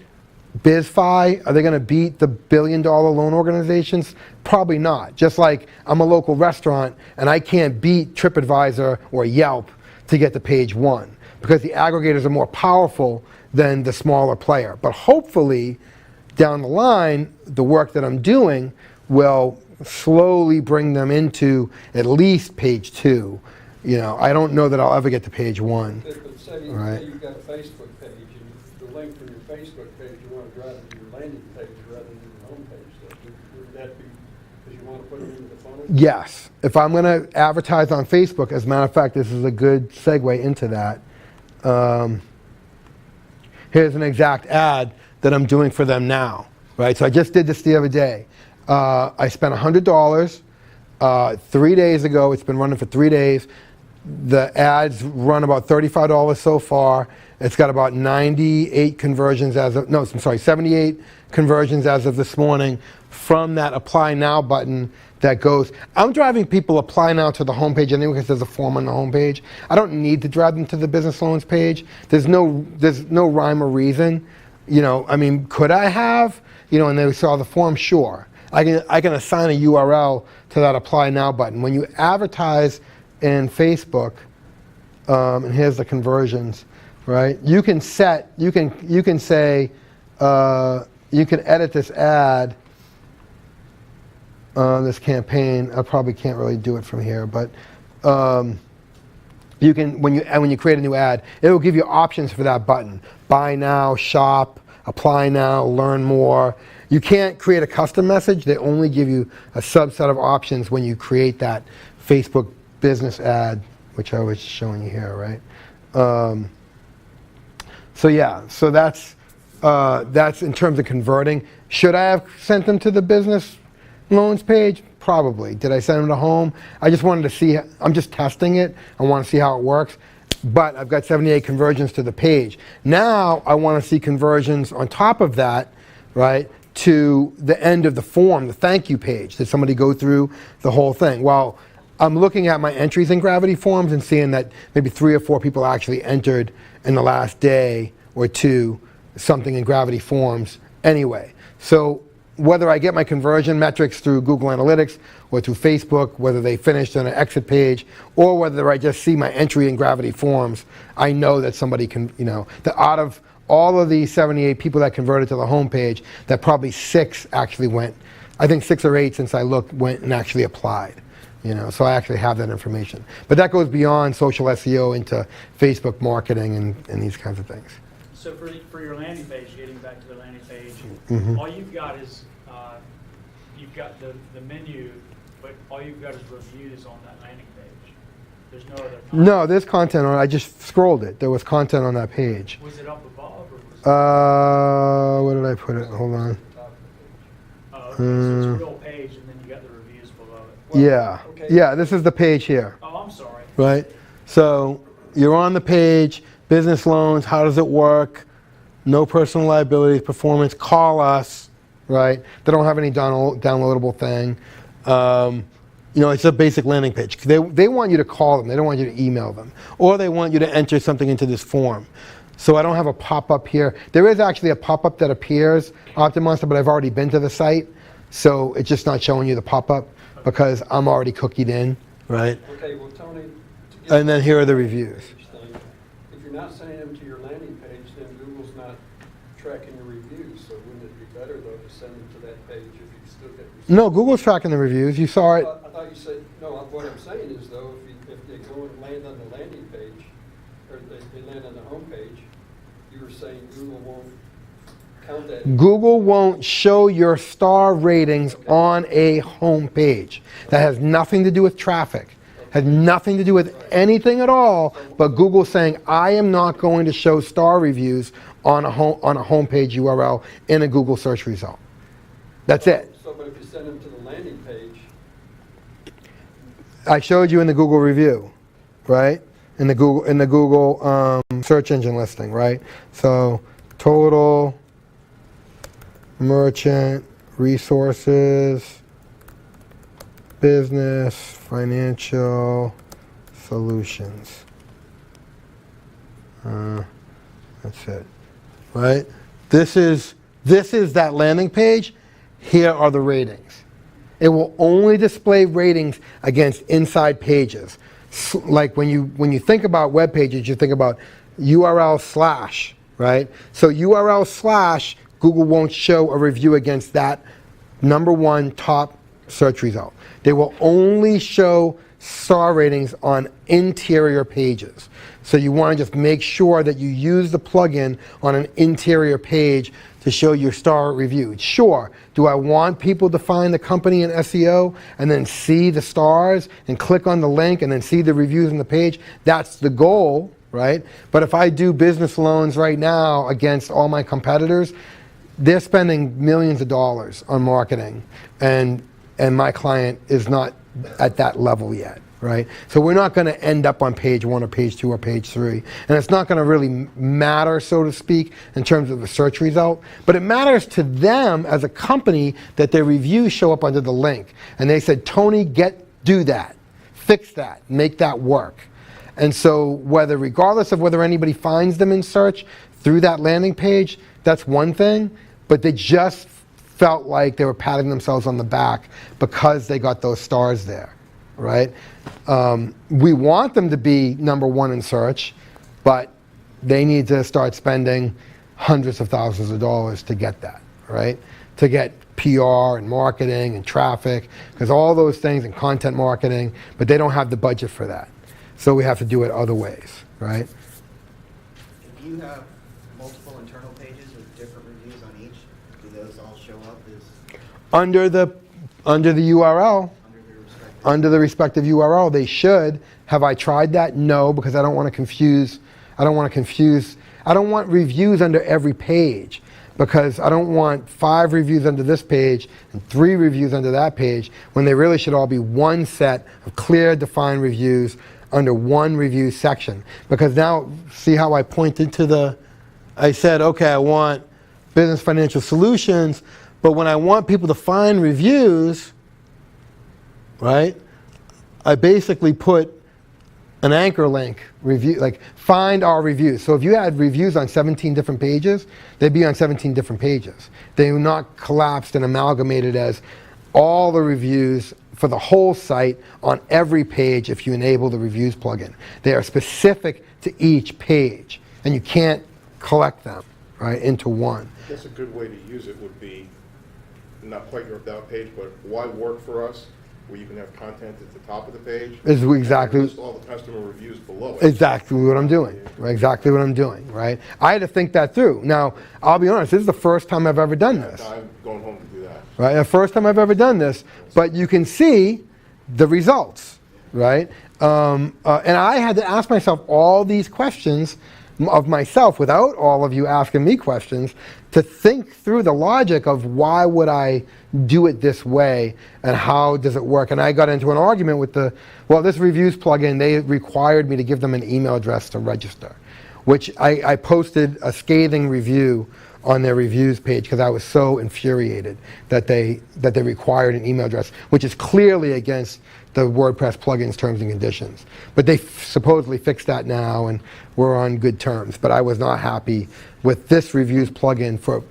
[SPEAKER 1] BizFi? Are they going to beat the billion-dollar loan organizations? Probably not. Just like I'm a local restaurant and I can't beat TripAdvisor or Yelp to get to page 1. because the aggregators are more powerful than the smaller player. But hopefully, down the line, the work that I'm doing will slowly bring them into at least page 2. You know, I don't know that I'll ever get to page 1.
[SPEAKER 5] But say
[SPEAKER 1] Right.
[SPEAKER 5] you've got a Facebook page, and the link from your Facebook page, you want to drive it to your landing page rather than your home page. So would that be because you want to put it into the funnel?
[SPEAKER 1] Yes. If I'm going to advertise on Facebook, as a matter of fact, this is a good segue into that. Here's an exact ad that I'm doing for them now, right? So I just did this the other day. I spent $100 3 days ago. It's been running for 3 days. The ads run about $35 so far. It's got about 98 conversions as of, no, I'm sorry, 78 conversions as of this morning from that Apply Now button that goes. I'm driving people Apply Now to the homepage anyway because there's a form on the homepage. I don't need to drive them to the business loans page. There's no rhyme or reason. You know, I mean, could I have? You know, and they saw the form, sure. I can assign a URL to that Apply Now button. When you advertise in Facebook, and here's the conversions, right? You can say, you can edit this ad, this campaign. I probably can't really do it from here, but you can, when you create a new ad, it will give you options for that button. Buy now, shop, apply now, learn more. You can't create a custom message. They only give you a subset of options when you create that Facebook business ad, which I was showing you here, right? So yeah, so that's in terms of converting. Should I have sent them to the business loans page? Probably. Did I send them to home? I just wanted to see, I'm just testing it. I want to see how it works. But I've got 78 conversions to the page. Now I want to see conversions on top of that, right, to the end of the form, the thank you page. Did somebody go through the whole thing? Well, I'm looking at my entries in Gravity Forms and seeing that maybe 3 or 4 people actually entered in the last day or 2 something in Gravity Forms anyway. So whether I get my conversion metrics through Google Analytics or through Facebook, whether they finished on an exit page, or whether I just see my entry in Gravity Forms, I know that somebody can, you know, that out of all of the 78 people that converted to the homepage, that probably 6 actually went, I think 6 or 8 since I looked, went and actually applied. You know, so I actually have that information. But that goes beyond social SEO into Facebook marketing and these kinds of things.
[SPEAKER 4] So for your landing page, getting back to the landing page,
[SPEAKER 1] Mhm.
[SPEAKER 4] all you've got is, you've got the menu, but all you've got is reviews on that landing page. There's no other content.
[SPEAKER 1] No, there's content on it. I just scrolled it. There was content on that page.
[SPEAKER 4] Was it up above or was it?
[SPEAKER 1] Where did I put it? Hold on.
[SPEAKER 4] Oh, okay, so it's a real page and then you got the reviews below it.
[SPEAKER 1] Yeah.
[SPEAKER 5] Okay.
[SPEAKER 1] Yeah, this is the page here,
[SPEAKER 4] Oh, I'm sorry.
[SPEAKER 1] right? So you're on the page, business loans, how does it work? No personal liabilities, performance, call us, right? They don't have any downloadable thing. You know, it's a basic landing page. They want you to call them. They don't want you to email them. Or they want you to enter something into this form. So I don't have a pop-up here. There is actually a pop-up that appears, Optimonster, but I've already been to the site. So it's just not showing you the pop-up because I'm already cookied in, right?
[SPEAKER 5] Okay, well, Tony. to get
[SPEAKER 1] And then here are the reviews.
[SPEAKER 5] thing, if you're not sending them to your landing page, then Google's not tracking your reviews. So wouldn't it be better, though, to send them to that page if you still get receipts?
[SPEAKER 1] No, Google's tracking the reviews. You saw it.
[SPEAKER 5] I thought you said, no, what I'm saying is, though, if they go and land on the landing page, or they land on the home page, you were saying Google won't count that.
[SPEAKER 1] Google won't show your star ratings on a home page. That has nothing to do with traffic. Has nothing to do with anything at all, but Google's saying, I am not going to show star reviews on a homepage URL in a Google search result. That's it.
[SPEAKER 5] So, but if you send them to the landing page,
[SPEAKER 1] I showed you in the Google review, right? In the Google search engine listing, right? So total merchant resources, business, financial solutions. That's it, right? This is that landing page. Here are the ratings. It will only display ratings against inside pages. like when you think about web pages, you think about URL/, right? So URL/, Google won't show a review against that #1 top search result. They will only show star ratings on interior pages. So you want to just make sure that you use the plugin on an interior page to show your star reviews. Sure, do I want people to find the company in SEO and then see the stars and click on the link and then see the reviews on the page? That's the goal, right? But if I do business loans right now against all my competitors, they're spending millions of dollars on marketing, and my client is not at that level yet, right? So we're not going to end up on page 1 or page 2 or page 3. And it's not going to really matter, so to speak, in terms of the search result. But it matters to them as a company that their reviews show up under the link. And they said, Tony, do that. Fix that. Make that work. And so regardless of whether anybody finds them in search through that landing page, that's one thing. But they just felt like they were patting themselves on the back because they got those stars there, right? We want them to be #1 in search, but they need to start spending hundreds of thousands of dollars to get that, right? To get PR and marketing and traffic, because all those things, and content marketing, but they don't have the budget for that. So we have to do it other ways, right?
[SPEAKER 6] If you have multiple internal pages with different reviews on each, do those all show up as
[SPEAKER 1] Under the URL, under the respective URL, they should. Have I tried that? No, because I don't want reviews under every page, because I don't want 5 reviews under this page and 3 reviews under that page, when they really should all be one set of clear, defined reviews under one review section. Because now, see how I pointed to I said, okay, I want business financial solutions, but when I want people to find reviews, right, I basically put an anchor link, review, like find our reviews. So if you had reviews on 17 different pages, they'd be on 17 different pages. They were not collapsed and amalgamated as all the reviews for the whole site on every page if you enable the reviews plugin. They are specific to each page, and you can't collect them, right, into one.
[SPEAKER 2] I guess a good way to use it would be not quite your about page, but why work for us, where you can have content at the top of the page.
[SPEAKER 1] Is exactly
[SPEAKER 2] and list all the customer reviews below it.
[SPEAKER 1] Exactly what I'm doing. Right? Exactly what I'm doing. Right. I had to think that through. Now, I'll be honest. This is the first time I've ever done this.
[SPEAKER 2] I'm going home to do that.
[SPEAKER 1] Right. The first time I've ever done this. But you can see the results. Right. And I had to ask myself all these questions of myself without all of you asking me questions, to think through the logic of why would I do it this way and how does it work. And I got into an argument with this reviews plugin, they required me to give them an email address to register, which I posted a scathing review on their reviews page because I was so infuriated that they required an email address, which is clearly against the WordPress plugin's terms and conditions. But they supposedly fixed that now and we're on good terms. But I was not happy with this reviews plugin for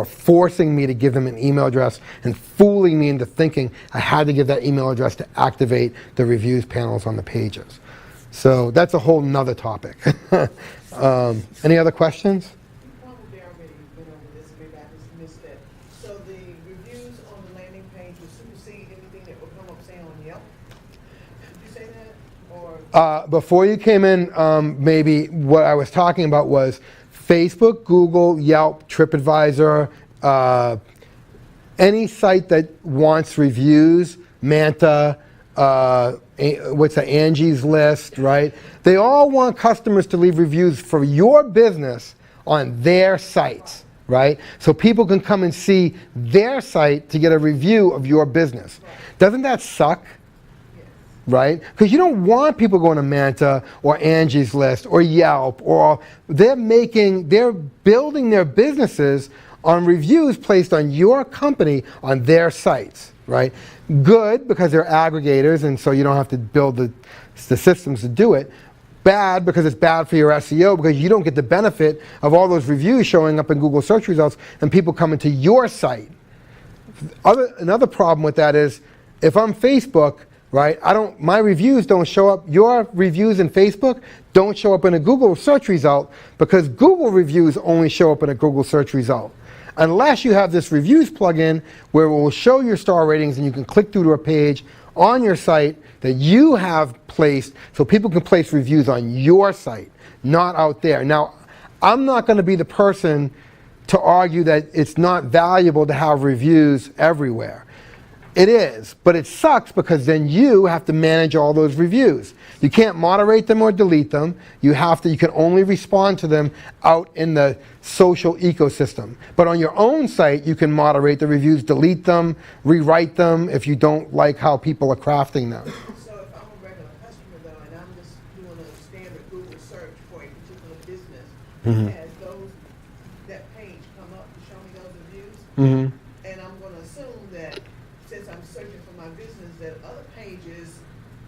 [SPEAKER 1] forcing me to give them an email address and fooling me into thinking I had to give that email address to activate the reviews panels on the pages. So that's a whole nother topic. Any other questions?
[SPEAKER 7] Probably already went over this, maybe I just missed it. So the reviews on the landing page will supersede anything that will come up, say, on Yelp? Did you say that? Or
[SPEAKER 1] Before you came in, maybe what I was talking about was Facebook, Google, Yelp, TripAdvisor, any site that wants reviews, Manta, Angie's List, right? They all want customers to leave reviews for your business on their sites, right? So people can come and see their site to get a review of your business. Doesn't that suck? Right? Because you don't want people going to Manta or Angie's List or Yelp, or they're building their businesses on reviews placed on your company on their sites, right? Good, because they're aggregators and so you don't have to build the systems to do it. Bad, because it's bad for your SEO, because you don't get the benefit of all those reviews showing up in Google search results and people coming to your site. Another problem with that is, if I'm Facebook, right? My reviews don't show up, your reviews in Facebook don't show up in a Google search result because Google reviews only show up in a Google search result. Unless you have this reviews plugin where it will show your star ratings and you can click through to a page on your site that you have placed so people can place reviews on your site, not out there. Now, I'm not going to be the person to argue that it's not valuable to have reviews everywhere. It is, but it sucks because then you have to manage all those reviews. You can't moderate them or delete them. You can only respond to them out in the social ecosystem. But on your own site, you can moderate the reviews, delete them, rewrite them if you don't like how people are crafting them.
[SPEAKER 7] So if I'm a regular customer though, and I'm just doing a standard Google search for a particular business, has that page come up to show me those reviews? And I'm gonna assume that since I'm searching for my business, that other pages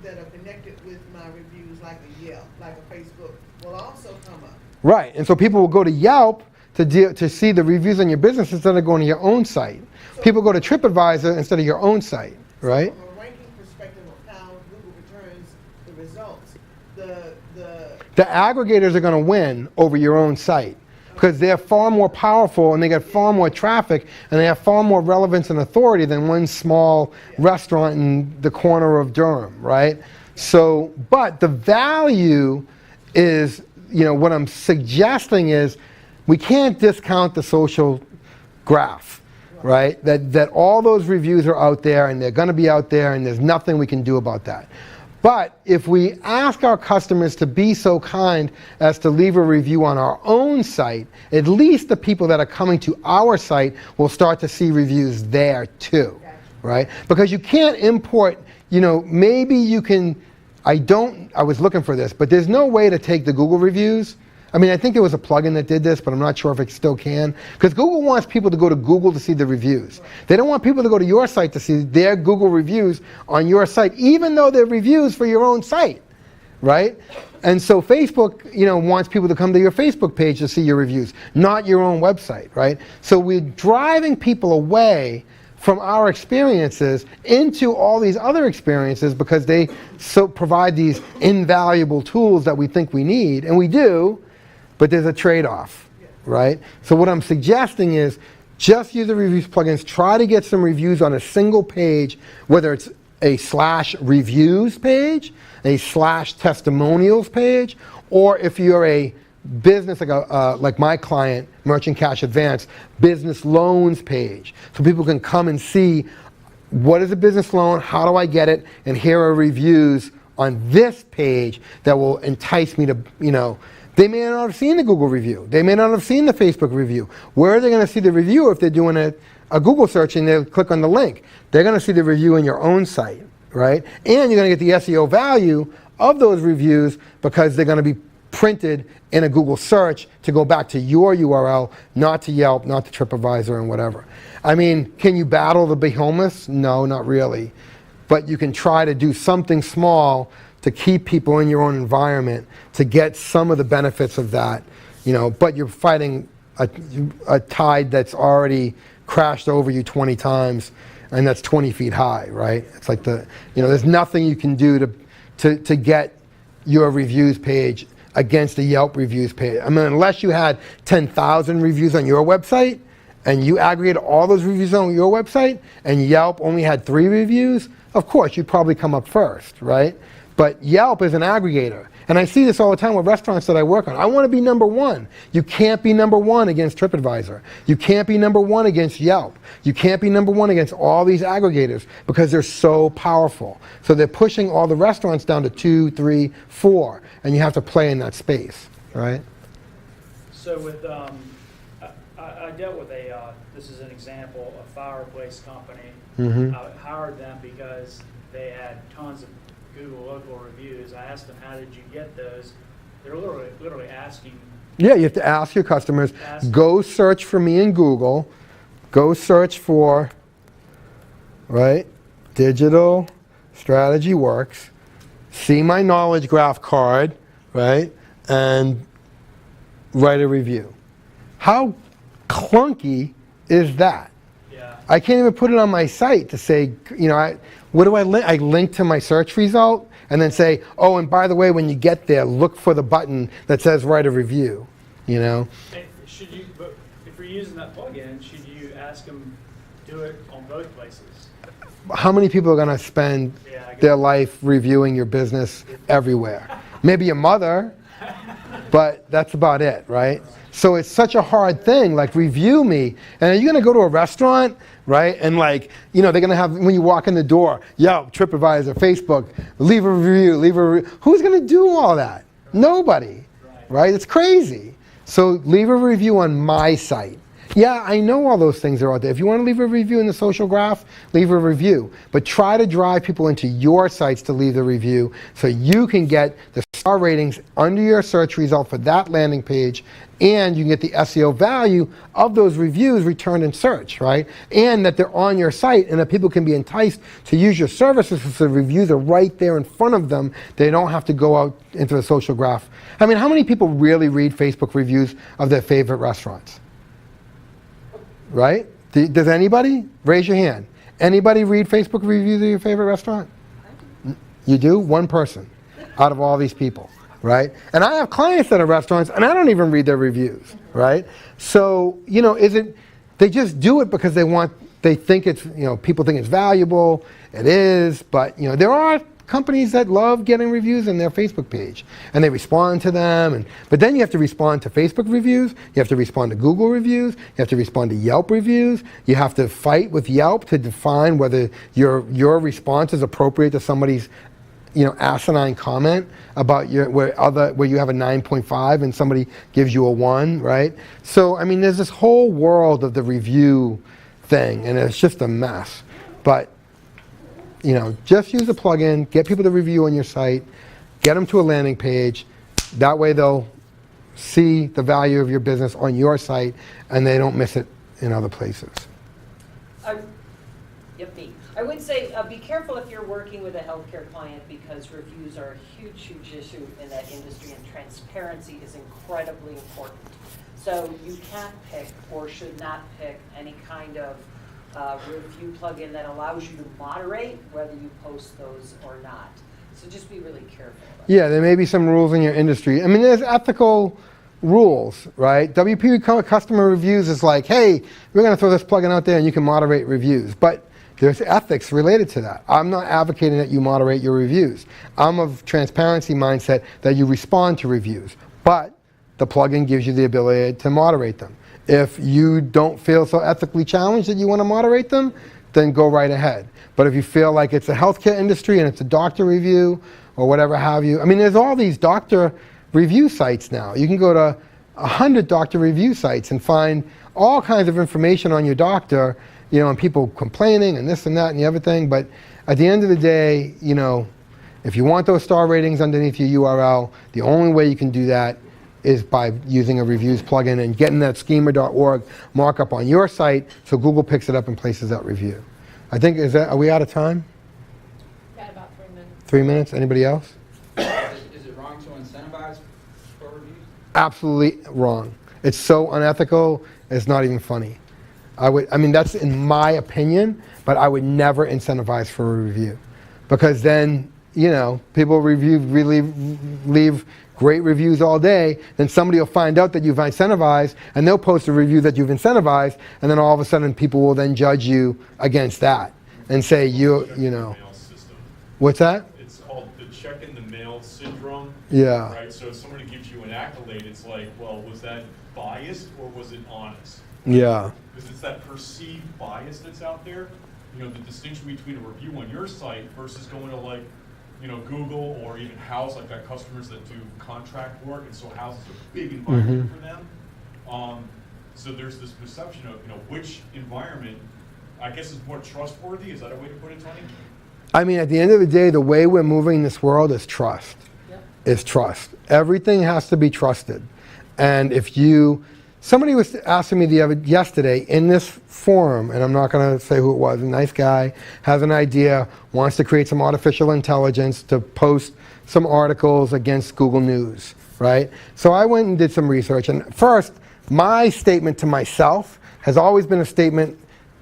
[SPEAKER 7] that are connected with my reviews, like a Yelp, like a Facebook, will also come up.
[SPEAKER 1] Right, and so people will go to Yelp to see the reviews on your business instead of going to your own site. People go to TripAdvisor instead of your own site, right?
[SPEAKER 7] From a ranking perspective of how Google returns the results,
[SPEAKER 1] The aggregators are going to win over your own site because they're far more powerful and they get far more traffic and they have far more relevance and authority than one small restaurant in the corner of Durham, right? So, but the value is, what I'm suggesting is we can't discount the social graph, right? That all those reviews are out there and they're going to be out there and there's nothing we can do about that. But if we ask our customers to be so kind as to leave a review on our own site, at least the people that are coming to our site will start to see reviews there too, right? Because you can't import, maybe you can, I was looking for this, but there's no way to take the Google reviews. I mean, I think there was a plugin that did this, but I'm not sure if it still can. Because Google wants people to go to Google to see the reviews. They don't want people to go to your site to see their Google reviews on your site, even though they're reviews for your own site, right? And so Facebook, wants people to come to your Facebook page to see your reviews, not your own website, right? So we're driving people away from our experiences into all these other experiences because they provide these invaluable tools that we think we need, and we do, but there's a trade-off, right? So what I'm suggesting is just use the reviews plugins, try to get some reviews on a single page, whether it's a /reviews page, a /testimonials page, or if you're a business like my client, Merchant Cash Advance, business loans page. So people can come and see what is a business loan, how do I get it, and here are reviews on this page that will entice me to, they may not have seen the Google review. They may not have seen the Facebook review. Where are they going to see the review if they're doing a Google search and they click on the link? They're going to see the review in your own site, right? And you're going to get the SEO value of those reviews because they're going to be printed in a Google search to go back to your URL, not to Yelp, not to TripAdvisor and whatever. I mean, can you battle the behemoths? No, not really. But you can try to do something small to keep people in your own environment to get some of the benefits of that, but you're fighting a tide that's already crashed over you 20 times and that's 20 feet high, right? It's like there's nothing you can do to get your reviews page against the Yelp reviews page. I mean, unless you had 10,000 reviews on your website and you aggregated all those reviews on your website and Yelp only had 3 reviews, of course, you'd probably come up first, right? But Yelp is an aggregator. And I see this all the time with restaurants that I work on. I want to be number one. You can't be number one against TripAdvisor. You can't be number one against Yelp. You can't be number one against all these aggregators because they're so powerful. So they're pushing all the restaurants down to 2, 3, 4, and you have to play in that space, right?
[SPEAKER 4] So with, I dealt with this is an example, a fireplace company. I hired them because they had tons of Google local reviews. I asked them, how did you get those? They're literally asking.
[SPEAKER 1] Yeah, you have to ask your customers, go search for me in Google, go search for, right, digital strategy works, see my knowledge graph card, right, and write a review. How clunky is that?
[SPEAKER 4] Yeah.
[SPEAKER 1] I can't even put it on my site to say, what do I link? I link to my search result and then say, oh, and by the way, when you get there, look for the button that says write a review, you know?
[SPEAKER 4] Hey, but if you're using that plugin, should you ask them do it on both places?
[SPEAKER 1] How many people are going to spend their life reviewing your business everywhere? Maybe your mother, but that's about it, right? So it's such a hard thing, like review me. And are you gonna go to a restaurant, right? And like, you know, they're gonna have, when you walk in the door, Yelp, TripAdvisor, Facebook, leave a review, Who's gonna do all that? Nobody, right? It's crazy. So leave a review on my site. Yeah, I know all those things are out there. If you want to leave a review in the social graph, leave a review. But try to drive people into your sites to leave the review so you can get the star ratings under your search result for that landing page, and you can get the SEO value of those reviews returned in search, right? And that they're on your site and that people can be enticed to use your services because the reviews are right there in front of them. They don't have to go out into the social graph. I mean, how many people really read Facebook reviews of their favorite restaurants? Right? Does anybody? Raise your hand. Anybody read Facebook reviews of your favorite restaurant? You do? One person out of all these people, right? And I have clients that are restaurants and I don't even read their reviews, right? So, you know, they just do it because they think it's, you know, people think it's valuable. It is, but, you know, there are companies that love getting reviews on their Facebook page and they respond to them, but then you have to respond to Facebook reviews, you have to respond to Google reviews, you have to respond to Yelp reviews, you have to fight with Yelp to define whether your response is appropriate to somebody's, you know, asinine comment about where you have a 9.5 and somebody gives you a 1, right? So I mean, there's this whole world of the review thing and it's just a mess. But you know, just use the plugin, get people to review on your site, get them to a landing page. That way they'll see the value of your business on your site and they don't miss it in other places.
[SPEAKER 3] I would say be careful if you're working with a healthcare client because reviews are a huge, huge issue in that industry and transparency is incredibly important. So you can't pick or should not pick any kind of review plugin that allows you to moderate whether you post those or not. So just be really careful.
[SPEAKER 1] Yeah, there may be some rules in your industry. I mean, there's ethical rules, right? WP customer reviews is like, hey, we're going to throw this plugin out there and you can moderate reviews. But there's ethics related to that. I'm not advocating that you moderate your reviews. I'm of transparency mindset that you respond to reviews. But the plugin gives you the ability to moderate them. If you don't feel so ethically challenged that you want to moderate them, then go right ahead. But if you feel like it's a healthcare industry and it's a doctor review or whatever have you, I mean, there's all these doctor review sites now. You can go to 100 doctor review sites and find all kinds of information on your doctor, you know, and people complaining and this and that and the other thing. But at the end of the day, you know, if you want those star ratings underneath your URL, the only way you can do that is by using a reviews plugin and getting that schema.org markup on your site so Google picks it up and places that review. I think, are we out of time?
[SPEAKER 8] Got about 3 minutes.
[SPEAKER 1] 3 minutes? Anybody else?
[SPEAKER 9] Is it wrong to incentivize for reviews?
[SPEAKER 1] Absolutely wrong. It's so unethical, it's not even funny. I mean, that's in my opinion, but I would never incentivize for a review. Because then, you know, people leave great reviews all day, then somebody will find out that you've incentivized, and they'll post a review that you've incentivized, and then all of a sudden people will then judge you against that and say you know. What's that?
[SPEAKER 10] It's called the check in the mail syndrome.
[SPEAKER 1] Yeah.
[SPEAKER 10] Right. So if somebody gives you an accolade, it's like, well, was that biased or was it honest?
[SPEAKER 1] Yeah.
[SPEAKER 10] Because it's that perceived bias that's out there. You know, the distinction between a review on your site versus going to like, you know, Google or even House. I've got customers that do contract work, and so House is a big environment for them. So there's this perception of, you know, which environment, I guess, is more trustworthy. Is that a way to put it, Tony?
[SPEAKER 1] I mean, at the end of the day, the way we're moving in this world is trust.
[SPEAKER 3] Yep.
[SPEAKER 1] Is trust. Everything has to be trusted. And if somebody was asking me yesterday in this forum, and I'm not going to say who it was, a nice guy, has an idea, wants to create some artificial intelligence to post some articles against Google News, right? So I went and did some research. And first, my statement to myself has always been a statement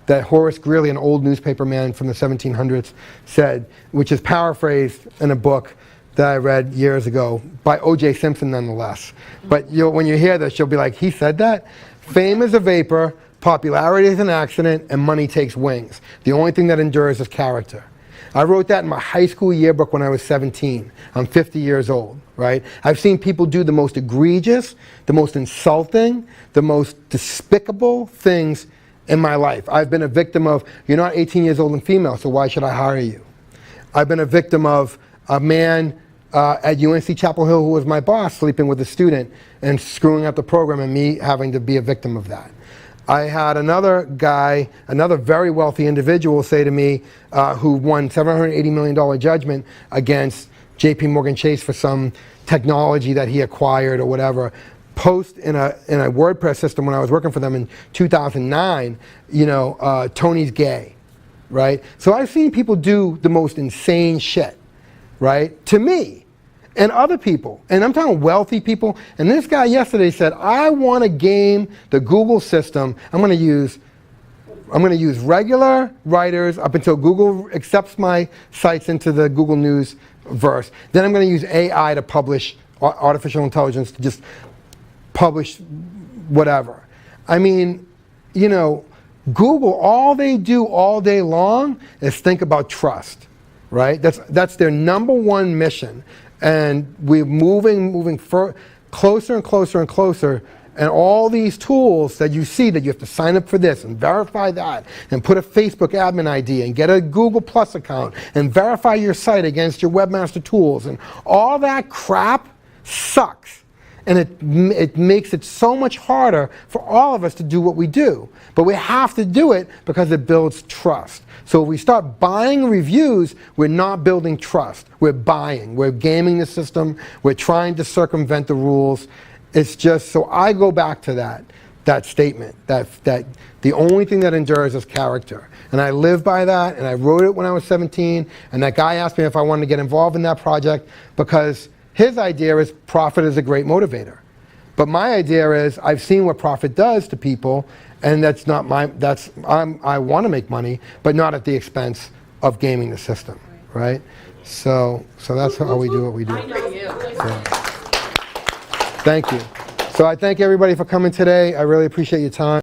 [SPEAKER 1] that Horace Greeley, an old newspaper man from the 1700s, said, which is paraphrased in a book that I read years ago by O.J. Simpson nonetheless. But when you hear this, you'll be like, he said that? Fame is a vapor, popularity is an accident, and money takes wings. The only thing that endures is character. I wrote that in my high school yearbook when I was 17. I'm 50 years old, right? I've seen people do the most egregious, the most insulting, the most despicable things in my life. I've been a victim of, you're not 18 years old and female, so why should I hire you? I've been a victim of a man at UNC Chapel Hill who was my boss sleeping with a student and screwing up the program and me having to be a victim of that. I had another guy, another very wealthy individual say to me who won $780 million judgment against JP Morgan Chase for some technology that he acquired or whatever, post in a WordPress system when I was working for them in 2009, Tony's gay, right? So I've seen people do the most insane shit, right? To me and other people, and I'm talking wealthy people. And this guy yesterday said, I want to game the Google system. I'm going to use regular writers up until Google accepts my sites into the Google News verse. Then I'm going to use AI to publish, artificial intelligence to just publish whatever. I mean, Google, all they do all day long is think about trust, right? That's their number one mission. And we're moving closer and closer and closer. And all these tools that you see that you have to sign up for this and verify that and put a Facebook admin ID and get a Google Plus account and verify your site against your webmaster tools, and all that crap sucks. And it makes it so much harder for all of us to do what we do. But we have to do it because it builds trust. So if we start buying reviews, we're not building trust. We're buying. We're gaming the system. We're trying to circumvent the rules. It's just, so I go back to that statement, that the only thing that endures is character. And I live by that, and I wrote it when I was 17, and that guy asked me if I wanted to get involved in that project because his idea is profit is a great motivator. But my idea is I've seen what profit does to people, and that's not I want to make money, but not at the expense of gaming the system, right? So that's how we do what we do.
[SPEAKER 3] I know you.
[SPEAKER 1] So, thank you. So I thank everybody for coming today. I really appreciate your time.